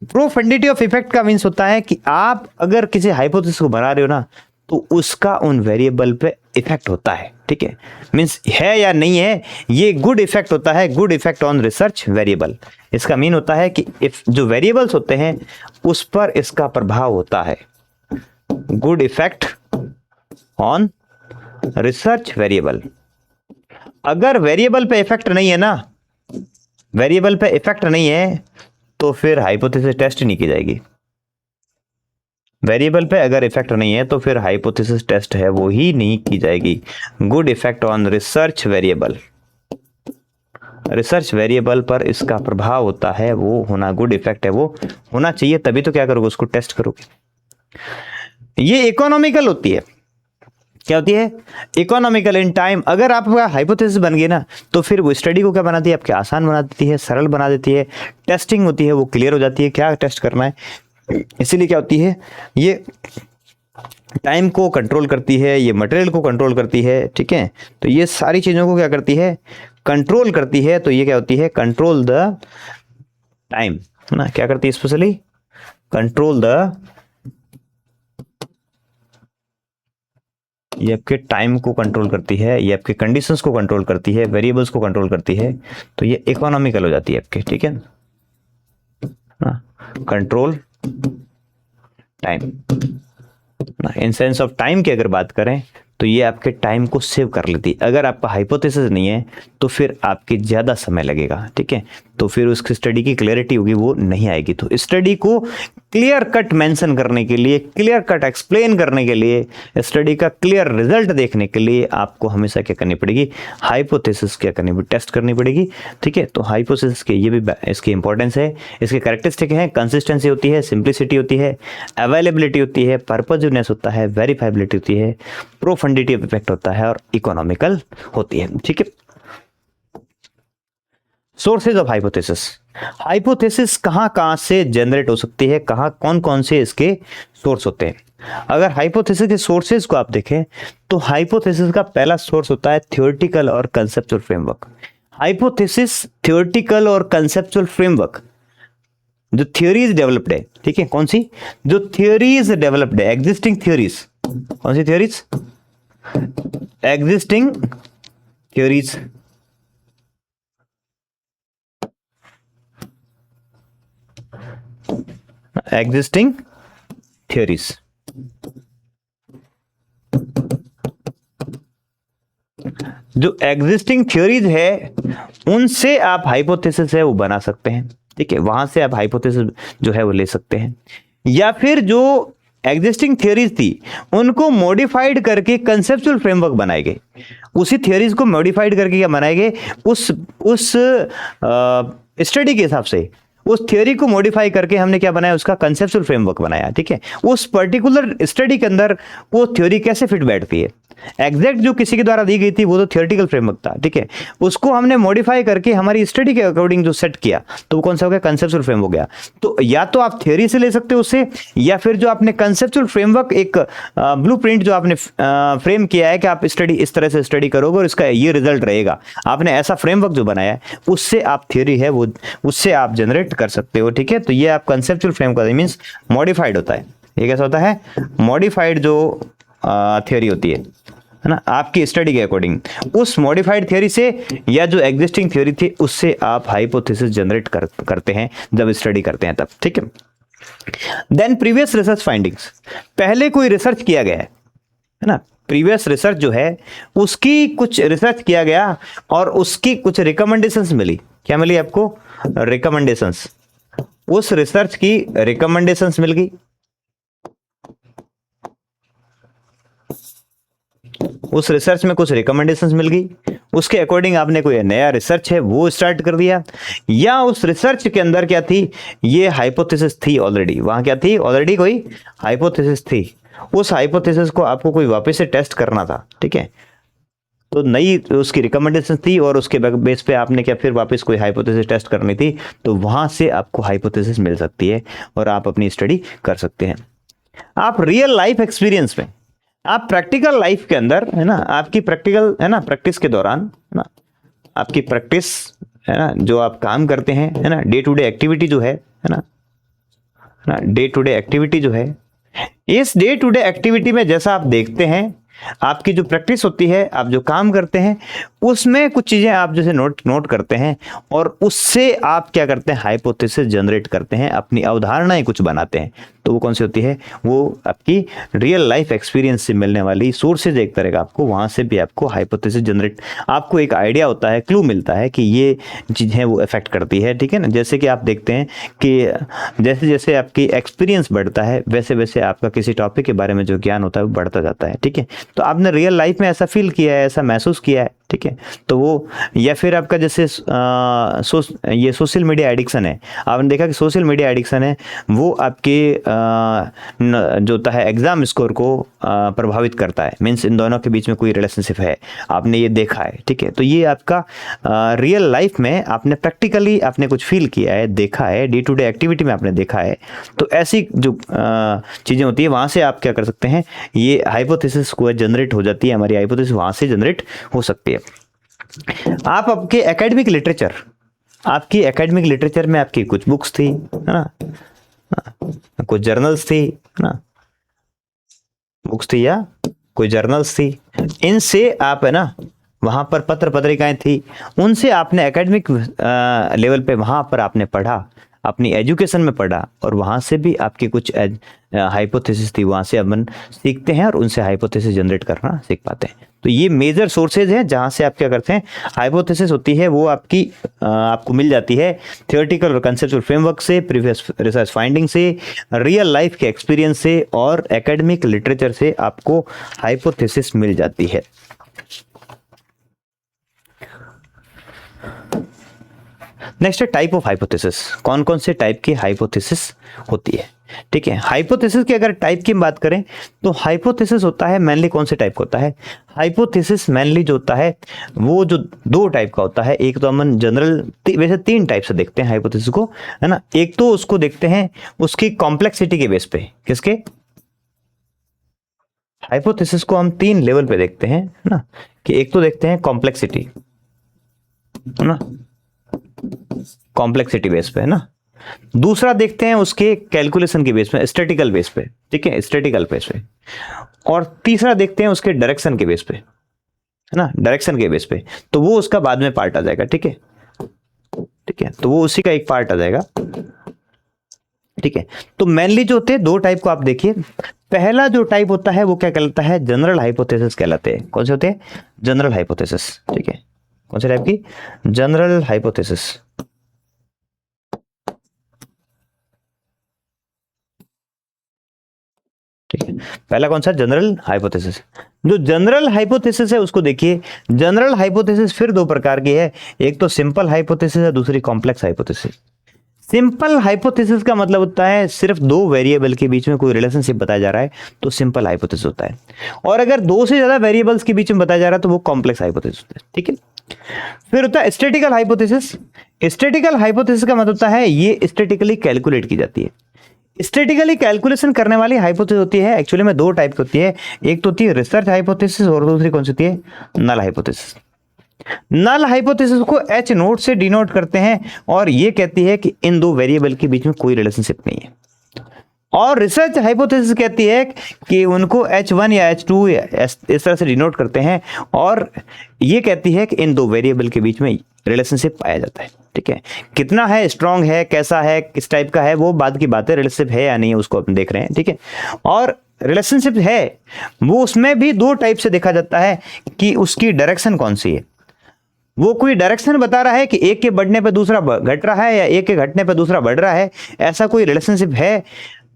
Profundity of effect का मीन्स होता है कि आप अगर किसी हाइपोथेसिस को बना रहे हो ना तो उसका उन वेरिएबल पे इफेक्ट होता है। ठीक है, मीन्स है या नहीं है, ये गुड इफेक्ट होता है, good effect on research variable. इसका मीन होता है कि इफ जो वेरिएबल्स होते हैं उस पर इसका प्रभाव होता है, good effect on research variable. अगर वेरिएबल पे इफेक्ट नहीं है ना वेरिएबल पे इफेक्ट नहीं है तो फिर हाइपोथेसिस टेस्ट नहीं की जाएगी। वेरिएबल पे अगर इफेक्ट नहीं है तो फिर हाइपोथेसिस टेस्ट है वो ही नहीं की जाएगी। Good effect on research variable, research variable पर इसका प्रभाव होता है वो होना, गुड इफेक्ट है वो होना चाहिए, तभी तो क्या करोगे, उसको टेस्ट करोगे। ये इकोनॉमिकल होती है, क्या होती है, इकोनॉमिकल इन टाइम। अगर आपका हाइपोथेसिस बन गई ना तो फिर वो स्टडी को क्या बनाती है, आपके आसान बना देती है, सरल बना देती है, टेस्टिंग होती है वो क्लियर हो जाती है, क्या टेस्ट करना है। इसीलिए क्या होती है, ये टाइम को कंट्रोल करती है, ये मटेरियल को कंट्रोल करती है, ठीक है। तो ये सारी चीज़ों को क्या करती है, कंट्रोल करती है। तो ये क्या होती है, कंट्रोल द टाइम, है ना, क्या करती है, स्पेशली कंट्रोल द, ये आपके टाइम को कंट्रोल करती है, ये आपके कंडीशंस को कंट्रोल करती है, वेरिएबल्स को कंट्रोल करती है। तो ये इकोनॉमिकल हो जाती है आपके, ठीक है ना, कंट्रोल टाइम ना। इन सेंस ऑफ टाइम की अगर बात करें तो ये आपके टाइम को सेव कर लेती है। अगर आपका हाइपोथेसिस नहीं है तो फिर आपके ज़्यादा समय लगेगा, ठीक है, तो फिर उसकी स्टडी की क्लियरिटी होगी वो नहीं आएगी। तो स्टडी को क्लियर कट मेंशन करने के लिए, क्लियर कट एक्सप्लेन करने के लिए, स्टडी का क्लियर रिजल्ट देखने के लिए आपको हमेशा क्या करनी पड़ेगी, हाइपोथेसिस क्या करनी पड़ेगी, टेस्ट करनी पड़ेगी, ठीक है। तो हाइपोथेसिस के ये भी इसकी इंपॉर्टेंस है, इसके कैरेक्टरिस्टिक हैं, कंसिस्टेंसी होती है, सिंप्लिसिटी होती है, अवेलेबिलिटी होती है, पर्पजिवनेस होता है, वेरीफाइबिलिटी होती है, प्रोफंडिटी ऑफ इफेक्ट होता है और इकोनॉमिकल होती है, ठीक है। सोर्सेज ऑफ हाइपोथेसिस, हाइपोथेसिस कहां कहां से जनरेट हो सकती है, कहां कौन कौन से इसके सोर्स होते हैं। अगर हाइपोथेसिस के सोर्सेज को आप देखें तो हाइपोथेसिस का पहला सोर्स होता है थ्योरेटिकल और कंसेप्चुअल फ्रेमवर्क। हाइपोथेसिस थ्योरेटिकल और कंसेप्चुअल फ्रेमवर्क, जो थ्योरीज डेवलप्ड है, ठीक है, कौन सी, जो थ्योरीज डेवलप्ड है, एग्जिस्टिंग थ्योरीज, कौन सी theories, existing theories, existing theories, जो एग्जिस्टिंग थ्योरीज है उनसे आप हाइपोथेसिस है वो बना सकते हैं, ठीक है, वहां से आप हाइपोथेसिस जो है वो ले सकते हैं। या फिर जो एग्जिस्टिंग थ्योरीज थी उनको मॉडिफाइड करके कंसेप्चुअल फ्रेमवर्क बनाए गए, उसी थ्योरीज को मॉडिफाइड करके क्या बनाए गए, उस स्टडी के हिसाब से उस थ्योरी को मॉडिफाई करके हमने क्या बनाया, उसका कंसेप्चुअल फ्रेमवर्क बनाया, ठीक है। उस पर्टिकुलर स्टडी के अंदर वो थ्योरी कैसे फिट बैठती है, एग्जैक्ट जो किसी के द्वारा दी गई थी वो तो थियोरेटिकल फ्रेमवर्क था, ठीक है, उसको हमने मॉडिफाई करके हमारी स्टडी के अकॉर्डिंग जो सेट किया तो वो कौन सा हो गया, कंसेप्चुअल फ्रेम हो गया। तो या तो आप थ्योरी से ले सकते हो उससे, या फिर जो आपने कंसेप्चुअल फ्रेमवर्क, एक ब्लूप्रिंट जो आपने फ्रेम किया है कि आप स्टडी इस तरह से स्टडी करोगे और इसका ये रिजल्ट रहेगा, आपने ऐसा फ्रेमवर्क जो बनाया है उससे आप थ्योरी है वो उससे आप जनरेट कर सकते हो, ठीक है। तो ये आप कंसेप्चुअल फ्रेम का मींस मॉडिफाइड होता है, ये कैसा होता है, मॉडिफाइड जो थ्योरी होती है ना आपकी स्टडी के अकॉर्डिंग, उस मॉडिफाइड थ्योरी से या जो एग्जिस्टिंग थ्योरी थी उससे आप हाइपोथेसिस जनरेट करते हैं जब स्टडी करते हैं तब, ठीक है। देन प्रीवियस रिसर्च फाइंडिंग्स, पहले कोई रिसर्च किया गया है ना, प्रीवियस रिसर्च जो है उसकी कुछ रिसर्च किया गया और उसकी कुछ रिकमेंडेशंस मिली, क्या मिली आपको, रिकमेंडेशंस, उस रिसर्च की रिकमेंडेशंस मिल गई, उस रिसर्च में कुछ रिकमेंडेशंस मिल गई, उसके अकॉर्डिंग आपने कोई नया रिसर्च है वो स्टार्ट कर दिया, या उस रिसर्च के अंदर क्या थी, ये हाइपोथेसिस थी ऑलरेडी, वहां क्या थी, ऑलरेडी कोई हाइपोथेसिस थी, उस हाइपोथेसिस को आपको कोई वापस से टेस्ट करना था, ठीक है, तो नई उसकी रिकमेंडेशन थी और उसके बेस पे आपने क्या फिर वापस कोई हाइपोथेसिस टेस्ट करनी थी, तो वहां से आपको हाइपोथेसिस मिल सकती है और आप अपनी स्टडी कर सकते हैं। आप रियल लाइफ एक्सपीरियंस में, आप प्रैक्टिकल लाइफ के अंदर है ना, आपकी प्रैक्टिकल है ना, प्रैक्टिस के दौरान है ना, आपकी प्रैक्टिस है ना, जो आप काम करते हैं है ना, डे टू डे एक्टिविटी जो है ना, डे टू डे एक्टिविटी जो है, इस डे टू डे एक्टिविटी में जैसा आप देखते हैं आपकी जो प्रैक्टिस होती है, आप जो काम करते हैं, उसमें कुछ चीजें आप जैसे नोट करते हैं और उससे आप क्या करते हैं, हाइपोथेसिस जनरेट करते हैं, अपनी अवधारणाएं कुछ बनाते हैं। तो वो कौन सी होती है, वो आपकी रियल लाइफ एक्सपीरियंस से मिलने वाली सोर्सेज एक तरह का, आपको वहां से भी आपको हाइपोथेसिस जनरेट, आपको एक आइडिया होता है, क्लू मिलता है कि ये चीज है वो इफेक्ट करती है। ठीक है ना, जैसे कि आप देखते हैं कि जैसे जैसे आपकी एक्सपीरियंस बढ़ता है वैसे वैसे आपका किसी टॉपिक के बारे में जो ज्ञान होता है वो बढ़ता जाता है। ठीक है, तो आपने रियल लाइफ में ऐसा फील किया है, ऐसा महसूस किया है। ठीक है, तो वो, या फिर आपका जैसे ये सोशल मीडिया एडिक्शन है, आपने देखा कि सोशल मीडिया एडिक्शन है वो आपके जो होता है एग्जाम स्कोर को प्रभावित करता है। मीन्स इन दोनों के बीच में कोई रिलेशनशिप है, आपने ये देखा है। ठीक है, तो ये आपका रियल लाइफ में आपने प्रैक्टिकली आपने कुछ फील किया है, देखा है, डे टू डे एक्टिविटी में आपने देखा है। तो ऐसी जो चीज़ें होती है वहाँ से आप क्या कर सकते हैं, ये हाइपोथेसिस को जनरेट हो जाती है, हमारी हाइपोथेसिस वहाँ से जनरेट हो सकती है। आप आपके एकेडमिक लिटरेचर, आपकी एकेडमिक लिटरेचर में आपकी कुछ बुक्स थी, है ना, कुछ जर्नल्स थी, है ना, बुक्स थी या कोई जर्नल्स थी, इनसे आप, है ना, वहां पर पत्र पत्रिकाएं थी, उनसे आपने एकेडमिक लेवल पे वहां पर आपने पढ़ा, अपनी एजुकेशन में पढ़ा, और वहां से भी आपकी कुछ हाइपोथेसिस थी, वहां से अपन सीखते हैं और उनसे हाइपोथेसिस जनरेट करना सीख पाते हैं। तो ये मेजर सोर्सेज हैं जहां से आप क्या करते हैं, हाइपोथेसिस होती है वो आपकी आपको मिल जाती है थियोरेटिकल और कंसेप्चुअल फ्रेमवर्क से, प्रीवियस रिसर्च फाइंडिंग से, रियल लाइफ के एक्सपीरियंस से और एकेडमिक लिटरेचर से आपको हाइपोथेसिस मिल जाती है। नेक्स्ट है टाइप ऑफ हाइपोथेसिस, कौन कौन से टाइप की हाइपोथेसिस होती है। ठीक है, हाइपोथेसिस की अगर टाइप की बात करें तो हाइपोथेसिस होता है मेनली कौन से टाइप का होता है, हाइपोथेसिस मेनली जो होता है वो जो दो टाइप का होता है। एक तो हम जनरल, वैसे तीन टाइप से देखते हैं हाइपोथेसिस को, है ना। एक तो उसको देखते हैं उसकी कॉम्प्लेक्सिटी के बेस पे, किसके, हाइपोथेसिस को हम तीन लेवल पे देखते हैं, है ना, कि एक तो देखते हैं कॉम्प्लेक्सिटी, है ना, कॉम्प्लेक्सिटी बेस पे, है ना। दूसरा देखते हैं उसके कैलकुलेशन के बेस पे, स्टैटिकल बेस पे, ठीक है, स्टैटिकल बेस पे। और तीसरा देखते हैं उसके डायरेक्शन के बेस पे, है ना, डायरेक्शन के बेस पे। तो वो उसका बाद में पार्ट आ जाएगा। ठीक है, ठीक है, तो वो उसी का एक पार्ट आ जाएगा। ठीक है, तो मेनली जो होते हैं दो टाइप को आप देखिए। पहला जो टाइप होता है वो क्या कहलाता है, जनरल हाइपोथेसिस कहलाते हैं। कौन से होते हैं, जनरल हाइपोथेसिस। ठीक है, कौन से टाइप की, जनरल हाइपोथेसिस। ठीक है, पहला कौन सा, जनरल हाइपोथेसिस। जो जनरल हाइपोथेसिस है उसको देखिए, जनरल हाइपोथेसिस फिर दो प्रकार की है, एक तो सिंपल हाइपोथेसिस है, दूसरी कॉम्प्लेक्स हाइपोथेसिस। सिंपल हाइपोथेसिस का मतलब होता है सिर्फ दो वेरिएबल के बीच में कोई रिलेशनशिप बताया जा रहा है तो सिंपल हाइपोथेसिस होता है, और अगर दो से ज्यादा वेरिएबल्स के बीच में बताया जा रहा है तो वो कॉम्प्लेक्स हाइपोथेसिस होता है। ठीक है, फिर होता है स्टैटिकल हाइपोथेसिस। स्टैटिकल हाइपोथेसिस का मतलब होता है ये स्टैटिकली कैलकुलेट की जाती है। स्टैटिकली कैलकुलेशन करने वाली हाइपोथेसिस होती है, एक्चुअली में दो टाइप की होती है, एक तो होती है रिसर्च हाइपोथेसिस और दूसरी कौन सी होती है, नल हाइपोथेसिस। नल हाइपोथेसिस को एच नोट से डिनोट करते हैं और ये कहती है कि इन दो वेरिएबल के बीच में कोई रिलेशनशिप नहीं है। और रिसर्च हाइपोथेसिस कहती है कि उनको H1 या H2 इस तरह से डिनोट करते हैं और ये कहती है कि इन दो वेरिएबल के बीच में रिलेशनशिप पाया जाता है। ठीक है, कितना है, स्ट्रांग है, कैसा है, किस टाइप का है, वो बाद की बात है, रिलेशनशिप है या नहीं है उसको अपन देख रहे हैं। ठीक है, और रिलेशनशिप है वो उसमें भी दो टाइप से देखा जाता है कि उसकी डायरेक्शन कौन सी है। वो कोई डायरेक्शन बता रहा है कि एक के बढ़ने पे दूसरा घट रहा है या एक के घटने पे दूसरा बढ़ रहा है, ऐसा कोई रिलेशनशिप है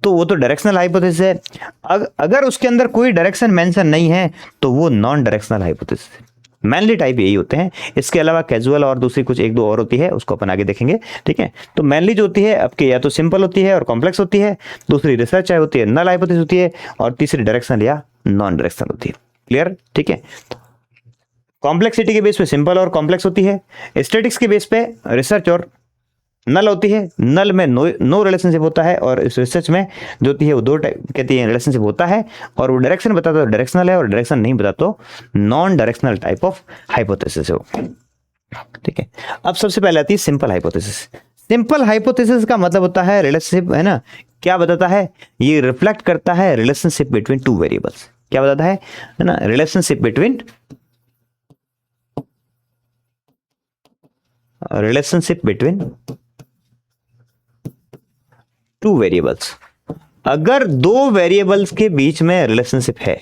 तो वो तो डायरेक्शनल हाइपोथेसिस है। अगर उसके अंदर कोई डायरेक्शन मेंशन नहीं है तो वो नॉन डायरेक्शनल हाइपोथेसिस है। मेनली टाइप यही होते हैं, इसके अलावा कैजुअल और दूसरी कुछ एक दो और होती है, उसको अपन आगे देखेंगे। ठीक है, तो मेनली जो होती है आपके या तो सिंपल होती है और कॉम्प्लेक्स होती है, दूसरी रिसर्च होती है, नल हाइपोथेसिस होती है, और तीसरी डायरेक्शनल या नॉन डायरेक्शनल होती है। क्लियर। ठीक है, कॉम्प्लेक्सिटी के बेस पे सिंपल और कॉम्प्लेक्स होती है, स्टैटिक्स के बेस पे रिसर्च और नल होती है। नल में नो रिलेशनशिप होता है और इस रिसर्च में जो होती है वो दो टाइप कहती है रिलेशनशिप होता है, और वो डायरेक्शन बताता है डायरेक्शनल है, और डायरेक्शन नहीं बताता तो non directional type of hypothesis है वो। ठीक है, अब सबसे पहले आती है सिंपल हाइपोथेसिस। सिंपल हाइपोथेसिस का मतलब होता है रिलेशनशिप, है ना, क्या बताता है, ये रिफ्लेक्ट करता है रिलेशनशिप बिटवीन टू वेरिएबल्स। क्या बताता है ना, रिलेशनशिप बिटवीन टू वेरिएबल्स। अगर दो वेरिएबल्स के बीच में रिलेशनशिप है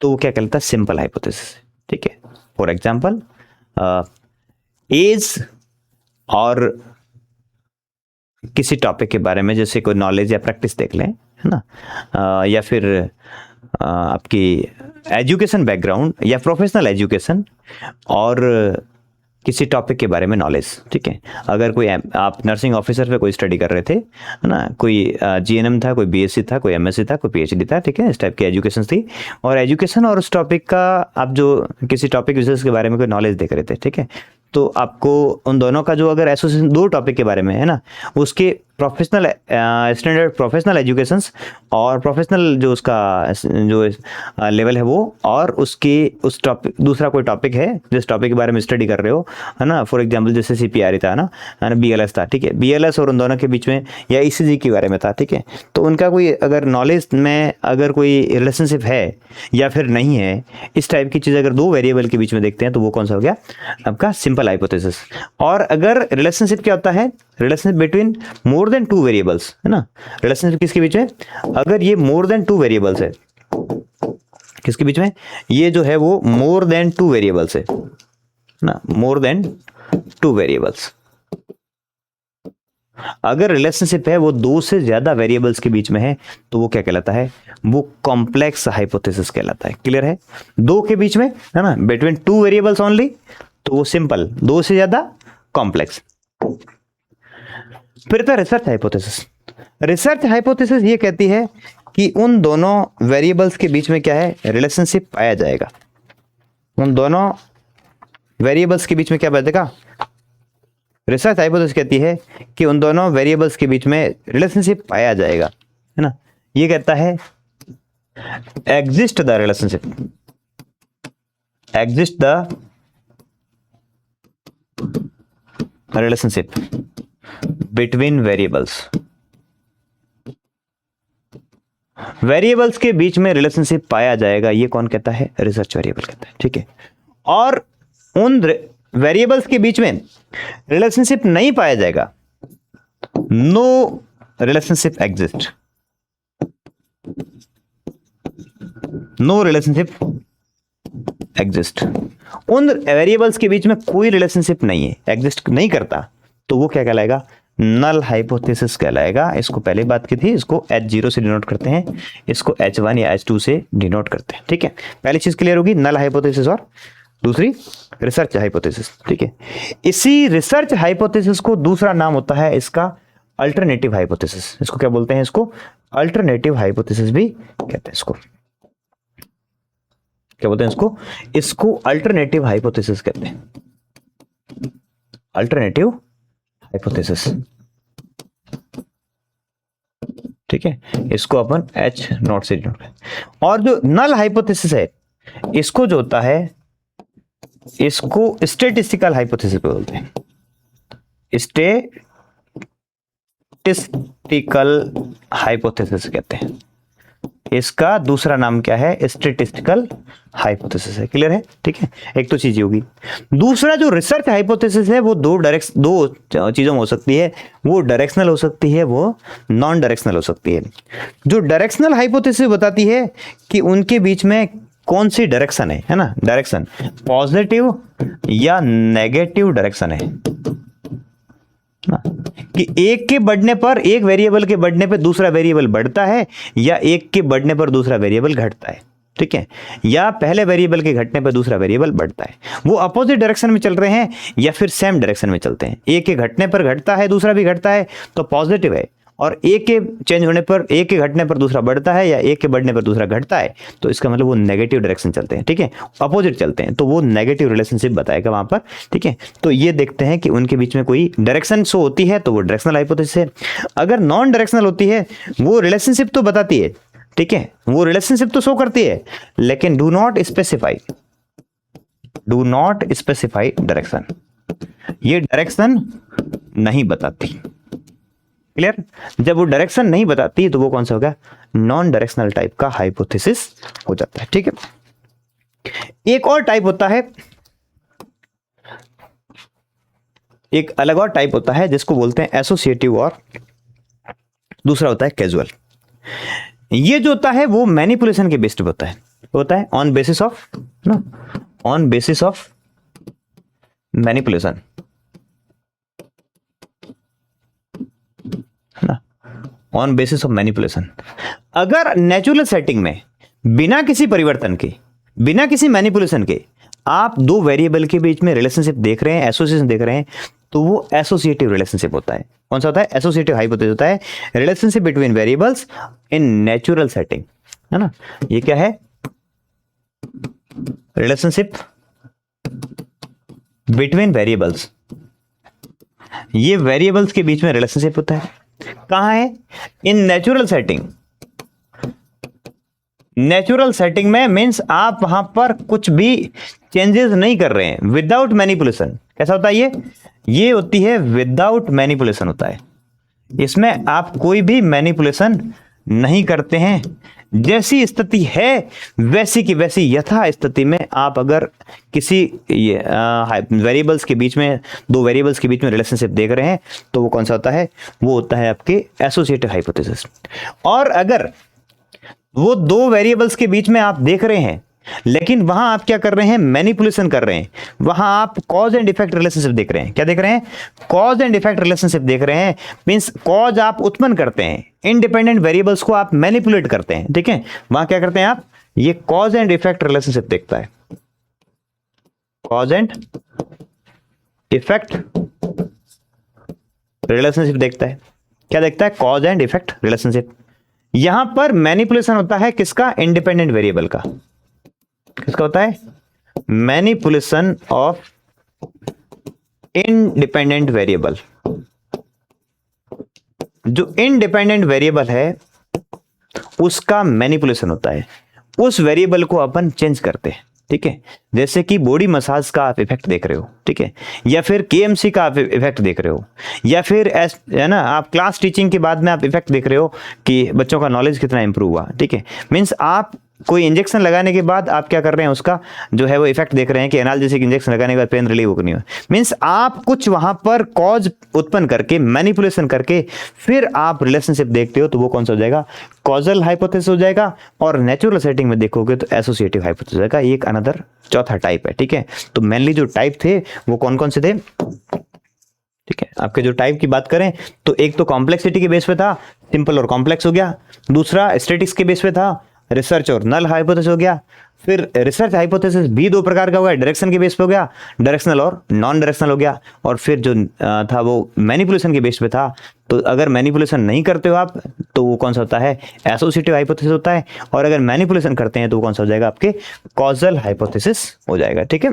तो वो क्या कहलाता है, सिंपल हाइपोथेसिस। ठीक है, फॉर एग्जांपल एज और किसी टॉपिक के बारे में, जैसे कोई नॉलेज या प्रैक्टिस देख लें, है ना, या फिर आपकी एजुकेशन बैकग्राउंड या प्रोफेशनल एजुकेशन और किसी टॉपिक के बारे में नॉलेज। ठीक है, अगर कोई आप नर्सिंग ऑफिसर पे कोई स्टडी कर रहे थे, है ना, कोई जीएनएम था, कोई बीएससी था, कोई एमएससी था, कोई पीएचडी था, ठीक है, इस टाइप की एजुकेशन थी, और एजुकेशन और उस टॉपिक का आप जो किसी टॉपिक विशेष के बारे में कोई नॉलेज देख रहे थे, ठीक है, तो आपको उन दोनों का जो अगर एसोसिएशन दो टॉपिक के बारे में है ना, उसके प्रोफेशनल स्टैंडर्ड प्रोफेशनल एजुकेशंस और प्रोफेशनल जो उसका जो लेवल है वो, और उसके उस टॉपिक दूसरा कोई टॉपिक है जिस टॉपिक के बारे में स्टडी कर रहे हो, है ना, फॉर एग्जांपल जैसे सीपीआर था ना, बीएलएस था, ठीक है, बीएलएस और उन दोनों के बीच में, या ईसीजी के बारे में था, ठीक है, तो उनका कोई अगर नॉलेज में अगर कोई रिलेशनशिप है या फिर नहीं है, इस टाइप की चीज़ अगर दो वेरिएबल के बीच में देखते हैं तो वो कौन सा हो गया आपका सिंपल हाइपोथेसिस। और अगर रिलेशनशिप क्या होता है, relationship between more than two variables, है ना, रिलेशनशिप किसके बीच में, अगर ये मोर देन टू वेरिएबल्स है, किसके बीच में, ये जो है वो मोर देन टू वेरिएबल्स है ना, मोर देन टू वेरिएबल्स। अगर रिलेशनशिप है वो दो से ज्यादा वेरिएबल्स के बीच में है तो वो क्या कहलाता है, वो कॉम्प्लेक्स हाइपोथेसिस कहलाता है। क्लियर है, दो के बीच में, है ना, बिटवीन टू वेरिएबल्स ओनली तो वो सिंपल, दो से ज्यादा कॉम्प्लेक्स। फिर था रिसर्च हाइपोथेसिस। रिसर्च हाइपोथेसिस ये कहती है कि उन दोनों वेरिएबल्स के बीच में क्या है, रिलेशनशिप पाया जाएगा। उन दोनों वेरिएबल्स के बीच में क्या पाया जाएगा, रिसर्च हाइपोथेसिस कहती है कि उन दोनों वेरिएबल्स के बीच में रिलेशनशिप पाया जाएगा, है ना। ये कहता है exist the relationship between variables के बीच में रिलेशनशिप पाया जाएगा। ये कौन कहता है, रिसर्च वेरिएबल कहता है। ठीक है, और उन वेरिएबल्स के बीच में रिलेशनशिप नहीं पाया जाएगा, no relationship exist, no relationship exist. उन वेरिएबल्स के बीच में कोई रिलेशनशिप नहीं है, एग्जिस्ट नहीं करता, तो वो क्या कहलाएगा, नल हाइपोथेसिस कहलाएगा। इसको पहले बात की थी, इसको H0 से डिनोट करते हैं, इसको H1 या H2 से डिनोट करते हैं। ठीक है, पहली चीज क्लियर होगी, नल हाइपोथेसिस और दूसरी रिसर्च हाइपोथेसिस। ठीक है, इसी रिसर्च हाइपोथेसिस को दूसरा नाम होता है इसका अल्टरनेटिव हाइपोथेसिस। इसको क्या बोलते हैं, इसको अल्टरनेटिव हाइपोथेसिस भी कहते हैं। इसको क्या बोलते हैं, इसको अल्टरनेटिव हाइपोथेसिस कहते हैं, अल्टरनेटिव हाइपोथेसिस। ठीक है, इसको अपन H0 से डिनोट करें। और जो नल हाइपोथेसिस है, इसको जो होता है, इसको स्टैटिस्टिकल हाइपोथेसिस बोलते हैं, स्टैटिस्टिकल हाइपोथेसिस कहते हैं। इसका दूसरा नाम क्या है, स्टैटिस्टिकल हाइपोथेसिस है। क्लियर है, ठीक है, एक तो चीज होगी। दूसरा जो रिसर्च हाइपोथेसिस है वो दो चीजों में हो सकती है, वो डायरेक्शनल हो सकती है, वो नॉन डायरेक्शनल हो सकती है। जो डायरेक्शनल हाइपोथेसिस बताती है कि उनके बीच में कौन सी डायरेक्शन है ना, डायरेक्शन पॉजिटिव या नेगेटिव डायरेक्शन है ना, कि एक के बढ़ने पर, एक वेरिएबल के बढ़ने पर दूसरा वेरिएबल बढ़ता है, या एक के बढ़ने पर दूसरा वेरिएबल घटता है। ठीक है, या पहले वेरिएबल के घटने पर दूसरा वेरिएबल बढ़ता है। वो अपोजिट डायरेक्शन में चल रहे हैं या फिर सेम डायरेक्शन में चलते हैं। एक के घटने पर घटता है, दूसरा भी घटता है तो पॉजिटिव है, और एक के चेंज होने पर, एक के घटने पर दूसरा बढ़ता है, या एक के बढ़ने पर दूसरा घटता है, तो इसका मतलब वो नेगेटिव डायरेक्शन चलते हैं। ठीक है, अपोजिट चलते हैं तो वो नेगेटिव रिलेशनशिप बताएगा वहां पर। ठीक है, तो ये देखते हैं कि उनके बीच में कोई डायरेक्शन शो होती है तो वो डायरेक्शनल हाइपोथेसिस है। अगर नॉन डायरेक्शनल होती है, वो रिलेशनशिप तो बताती है, ठीक है, वो रिलेशनशिप तो शो करती है, लेकिन डू नॉट स्पेसिफाई डायरेक्शन, ये डायरेक्शन नहीं बताती। क्लियर? जब वो डायरेक्शन नहीं बताती तो वो कौन सा होगा? नॉन डायरेक्शनल टाइप का हाइपोथेसिस हो जाता है। ठीक है, एक और टाइप होता है, एक अलग और टाइप होता है जिसको बोलते हैं एसोसिएटिव, और दूसरा होता है कैजुअल। ये जो होता है वो मैनिपुलेशन के बेस्ड होता है ऑन बेसिस ऑफ ना, ऑन बेसिस ऑफ मैनिपुलेशन ना, ऑन बेसिस ऑफ मैनिपुलेशन। अगर नेचुरल सेटिंग में बिना किसी परिवर्तन के, बिना किसी मैनिपुलेशन के आप दो वेरिएबल के बीच में रिलेशनशिप देख रहे हैं, एसोसिएशन देख रहे हैं, तो वो एसोसिएटिव रिलेशनशिप होता है। कौन सा होता है? एसोसिएटिव हाइपोथेसिस होता है, relationship between variables in natural setting, है ना। ये क्या है? रिलेशनशिप बिटवीन वेरिएबल्स, ये वेरिएबल्स के बीच में रिलेशनशिप होता है। कहां है? In natural setting. Natural setting में मींस आप वहां पर कुछ भी चेंजेस नहीं कर रहे हैं, विदाउट मैनिपुलेशन। कैसा होता है ये होती है विदाउट मैनिपुलेशन होता है। इसमें आप कोई भी मैनिपुलेशन नहीं करते हैं, जैसी स्थिति है वैसी की वैसी यथा स्थिति में आप अगर किसी वेरिएबल्स के बीच में, दो वेरिएबल्स के बीच में रिलेशनशिप देख रहे हैं, तो वो कौन सा होता है? वो होता है आपके एसोसिएटिव हाइपोथेसिस। और अगर वो दो वेरिएबल्स के बीच में आप देख रहे हैं, लेकिन वहां आप क्या कर रहे हैं? मैनिपुलेशन कर रहे हैं, वहां आप कॉज एंड इफेक्ट रिलेशनशिप देख रहे हैं। क्या देख रहे हैं? कॉज एंड इफेक्ट रिलेशनशिप देख रहे हैं। मींस कॉज आप उत्पन्न करते हैं, इंडिपेंडेंट वेरिएबल्स को आप मैनिपुलेट करते हैं। ठीक है, वहां क्या करते हैं आप? ये कॉज एंड इफेक्ट रिलेशनशिप देखता है, कॉज एंड इफेक्ट रिलेशनशिप देखता है। क्या देखता है? Cause and effect relationship. यहां पर मैनिपुलेशन होता है किसका? इंडिपेंडेंट वेरिएबल का। किसका होता है? Manipulation of independent variable. जो इंडिपेंडेंट वेरिएबल है उसका मैनिपुलेशन होता है, उस वेरिएबल को अपन चेंज करते हैं। ठीक है, जैसे कि बॉडी मसाज का आप इफेक्ट देख रहे हो, ठीक है, या फिर केएमसी का आप इफेक्ट देख रहे हो, या फिर है ना, आप क्लास टीचिंग के बाद में आप इफेक्ट देख रहे हो कि बच्चों का नॉलेज कितना इंप्रूव हुआ। ठीक है, मींस आप कोई इंजेक्शन लगाने के बाद आप क्या कर रहे हैं? उसका जो है वो इफेक्ट देख रहे हैं कि एनाल्जेसिक इंजेक्शन लगाने के बाद पेन रिलीव नहीं हुआ। मींस आप कुछ वहां पर कॉज उत्पन्न करके, मैनिपुलेशन करके फिर आप रिलेशनशिप देखते हो, तो वो कौन सा हो जाएगा? कॉजल हाइपोथेसिस हो जाएगा। और नेचुरल सेटिंग में देखोगे तो एसोसिएटिव हाइपोथेसिस हो जाएगा। एक अनदर चौथा टाइप है। ठीक है, तो मेनली जो टाइप थे वो कौन कौन से थे? ठीक है, आपके जो टाइप की बात करें तो एक तो कॉम्प्लेक्सिटी के बेस पे था, सिंपल और कॉम्प्लेक्स हो गया। दूसरा स्टैटिक्स के बेस पे था, रिसर्च और नल हाइपोथेसिस हो गया। फिर रिसर्च हाइपोथेसिस भी दो प्रकार का हो गया, डायरेक्शन के बेस पे हो गया, डायरेक्शनल और नॉन डायरेक्शनल हो गया। और फिर जो था वो मैनिपुलेशन के बेस पे था। तो अगर मैनिपुलेशन नहीं करते हो आप तो वो कौन सा होता है? एसोसिएटिव हाइपोथेसिस होता है। और अगर मैनिपुलेशन करते हैं तो वो कौन सा हो जाएगा? आपके कॉजल हाइपोथेसिस हो जाएगा। ठीक है,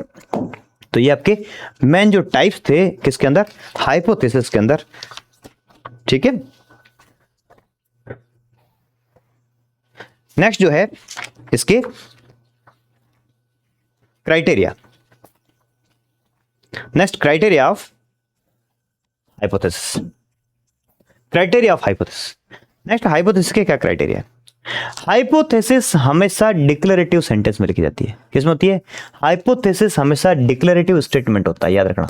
तो ये आपके मेन जो टाइप्स थे किसके अंदर? हाइपोथेसिस के अंदर। ठीक है, नेक्स्ट जो है इसके criteria. Next, criteria of hypothesis. Criteria of hypothesis. Next, hypothesis के क्या क्राइटेरिया? हाइपोथेसिस हमेशा डिक्लेरेटिव सेंटेंस में लिखी जाती है। किसमें होती है? हाइपोथेसिस हमेशा डिक्लेरेटिव स्टेटमेंट होता है, याद रखना।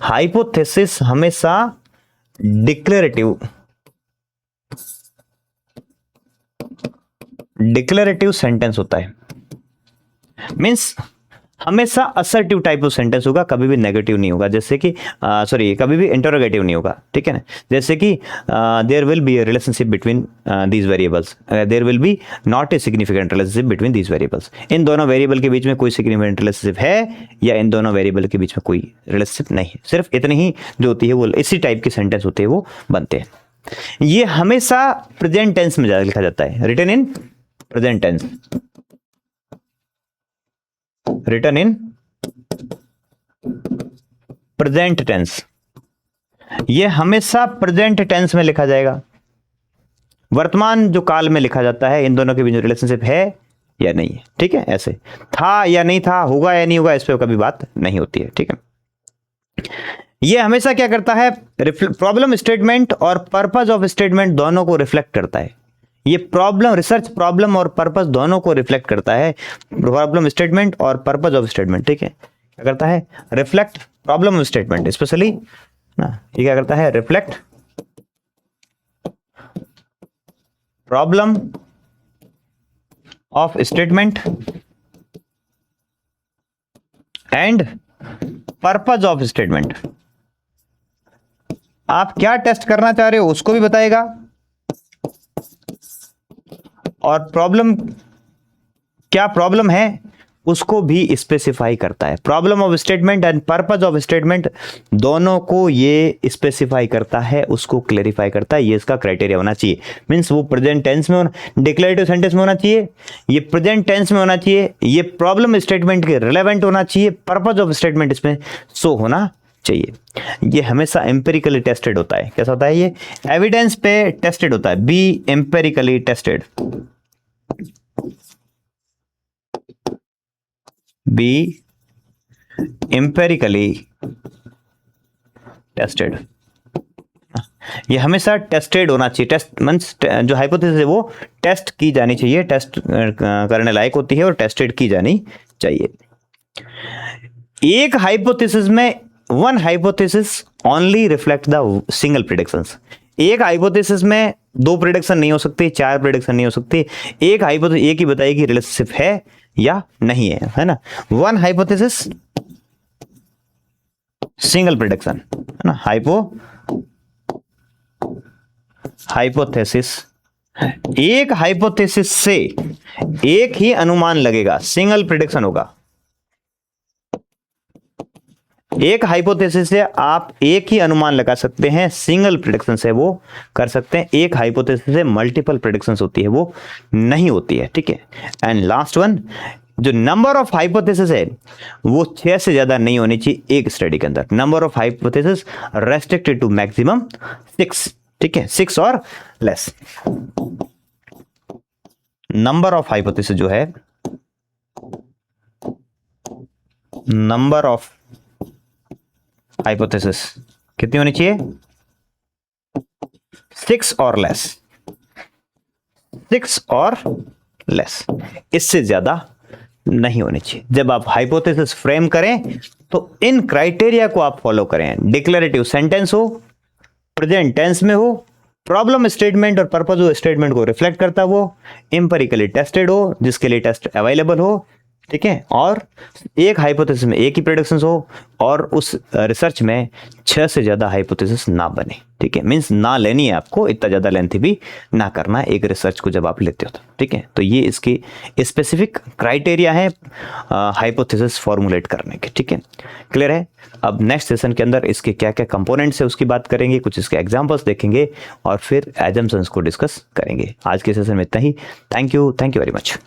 हाइपोथेसिस हमेशा डिक्लेरेटिव सेंटेंस होता है। मींस हमेशा असर्टिव टाइप ऑफ सेंटेंस होगा, कभी भी नेगेटिव नहीं होगा। जैसे कि कभी भी इंटरोगेटिव नहीं होगा। ठीक है ना, जैसे कि there will be a relationship between these variables, there will be not a significant relationship between these variables. इन दोनों वेरिएबल के बीच में कोई सिग्निफिकेंट रिलेशनशिप है या इन दोनों वेरिएबल के बीच में कोई रिलेशनशिप नहीं है। सिर्फ इतनी ही जो होती है वो इसी टाइप के सेंटेंस होते हैं, वो बनते हैं। ये हमेशा प्रेजेंट टेंस में लिखा जाता है, written in present tense, written in present tense. ये हमेशा प्रेजेंट टेंस में लिखा जाएगा। वर्तमान जो काल में लिखा जाता है, इन दोनों के बीच रिलेशनशिप है या नहीं है। ठीक है, ऐसे था या नहीं था, होगा या नहीं होगा, इस पे कभी बात नहीं होती है। ठीक है, ये हमेशा क्या करता है, प्रॉब्लम स्टेटमेंट और पर्पस ऑफ स्टेटमेंट दोनों को रिफ्लेक्ट करता है। ये प्रॉब्लम, रिसर्च प्रॉब्लम और पर्पस दोनों को रिफ्लेक्ट करता है, प्रॉब्लम स्टेटमेंट और पर्पस ऑफ स्टेटमेंट। ठीक है, क्या करता है, reflect problem of statement specially ना, ये क्या करता है, reflect problem of statement and purpose of statement. आप क्या टेस्ट करना चाह रहे हो उसको भी बताएगा, और प्रॉब्लम, क्या प्रॉब्लम है उसको भी स्पेसिफाई करता है। Problem of statement and purpose of statement दोनों को ये स्पेसिफाई करता है, उसको क्लेरिफाई करता है। ये इसका क्राइटेरिया होना चाहिए। मींस वो प्रेजेंट टेंस में, डिक्लेरेटिव सेंटेंस में होना चाहिए, ये प्रेजेंट टेंस में होना चाहिए, ये प्रॉब्लम स्टेटमेंट के रिलेवेंट होना चाहिए, पर्पस ऑफ स्टेटमेंट इसमें शो होना चाहिए। ये हमेशा एम्पेरिकली टेस्टेड होता है। कैसा होता है ये, एविडेंस पे टेस्टेड होता है, be empirically tested, be empirically tested. ये हमेशा टेस्टेड होना चाहिए। टेस्ट मींस जो हाइपोथेसिस है वो टेस्ट की जानी चाहिए, टेस्ट करने लायक होती है और टेस्टेड की जानी चाहिए। एक हाइपोथेसिस में, one hypothesis only reflect the single predictions. एक हाइपोथेसिस में दो प्रेडिक्शन नहीं हो सकते, चार प्रेडिक्शन नहीं हो सकते। एक हाइपोथेसिस एक ही बताएगी रिलेशनशिप है या नहीं है ना। वन हाइपोथेसिस सिंगल प्रेडिक्शन है ना, हाइपोथेसिस, एक हाइपोथेसिस से एक ही अनुमान लगेगा, सिंगल प्रेडिक्शन होगा। एक हाइपोथेसिस से आप एक ही अनुमान लगा सकते हैं, सिंगल प्रेडिक्शन से वो कर सकते हैं। एक हाइपोथेसिस से मल्टीपल प्रेडिक्शंस होती है, वो नहीं होती है। ठीक है, एंड लास्ट वन, जो नंबर ऑफ हाइपोथेसिस है वो 6 से ज्यादा नहीं होनी चाहिए एक स्टडी के अंदर। Number of hypothesis restricted to maximum 6। ठीक है, 6 और लेस। नंबर ऑफ हाइपोथेसिस जो है, नंबर ऑफ हाइपोथेसिस कितनी होनी चाहिए, 6 और लेस, 6 और लेस, इससे ज्यादा नहीं होनी चाहिए। जब आप हाइपोथेसिस फ्रेम करें तो इन क्राइटेरिया को आप फॉलो करें। डिक्लेरेटिव सेंटेंस हो, प्रेजेंट टेंस में हो, प्रॉब्लम स्टेटमेंट और पर्पस स्टेटमेंट को रिफ्लेक्ट करता हो, एम्पिरिकली टेस्टेड हो, जिसके लिए टेस्ट अवेलेबल हो। ठीक है, और एक हाइपोथेसिस में एक ही प्रेडिक्शंस हो, और उस रिसर्च में 6 से ज्यादा हाइपोथेसिस ना बने। ठीक है, मींस ना लेनी है आपको, इतना ज्यादा लेंथी भी ना करना है एक रिसर्च को जब आप लेते हो तो। ठीक है, तो ये इसके स्पेसिफिक क्राइटेरिया है हाइपोथेसिस फॉर्मुलेट करने के। ठीक है, क्लियर है। अब नेक्स्ट सेशन के अंदर इसके क्या क्या कंपोनेंट्स है उसकी बात करेंगे, कुछ इसके एग्जांपल्स देखेंगे और फिर एजम्पशंस को डिस्कस करेंगे। आज के सेशन में इतना ही। Thank you very much.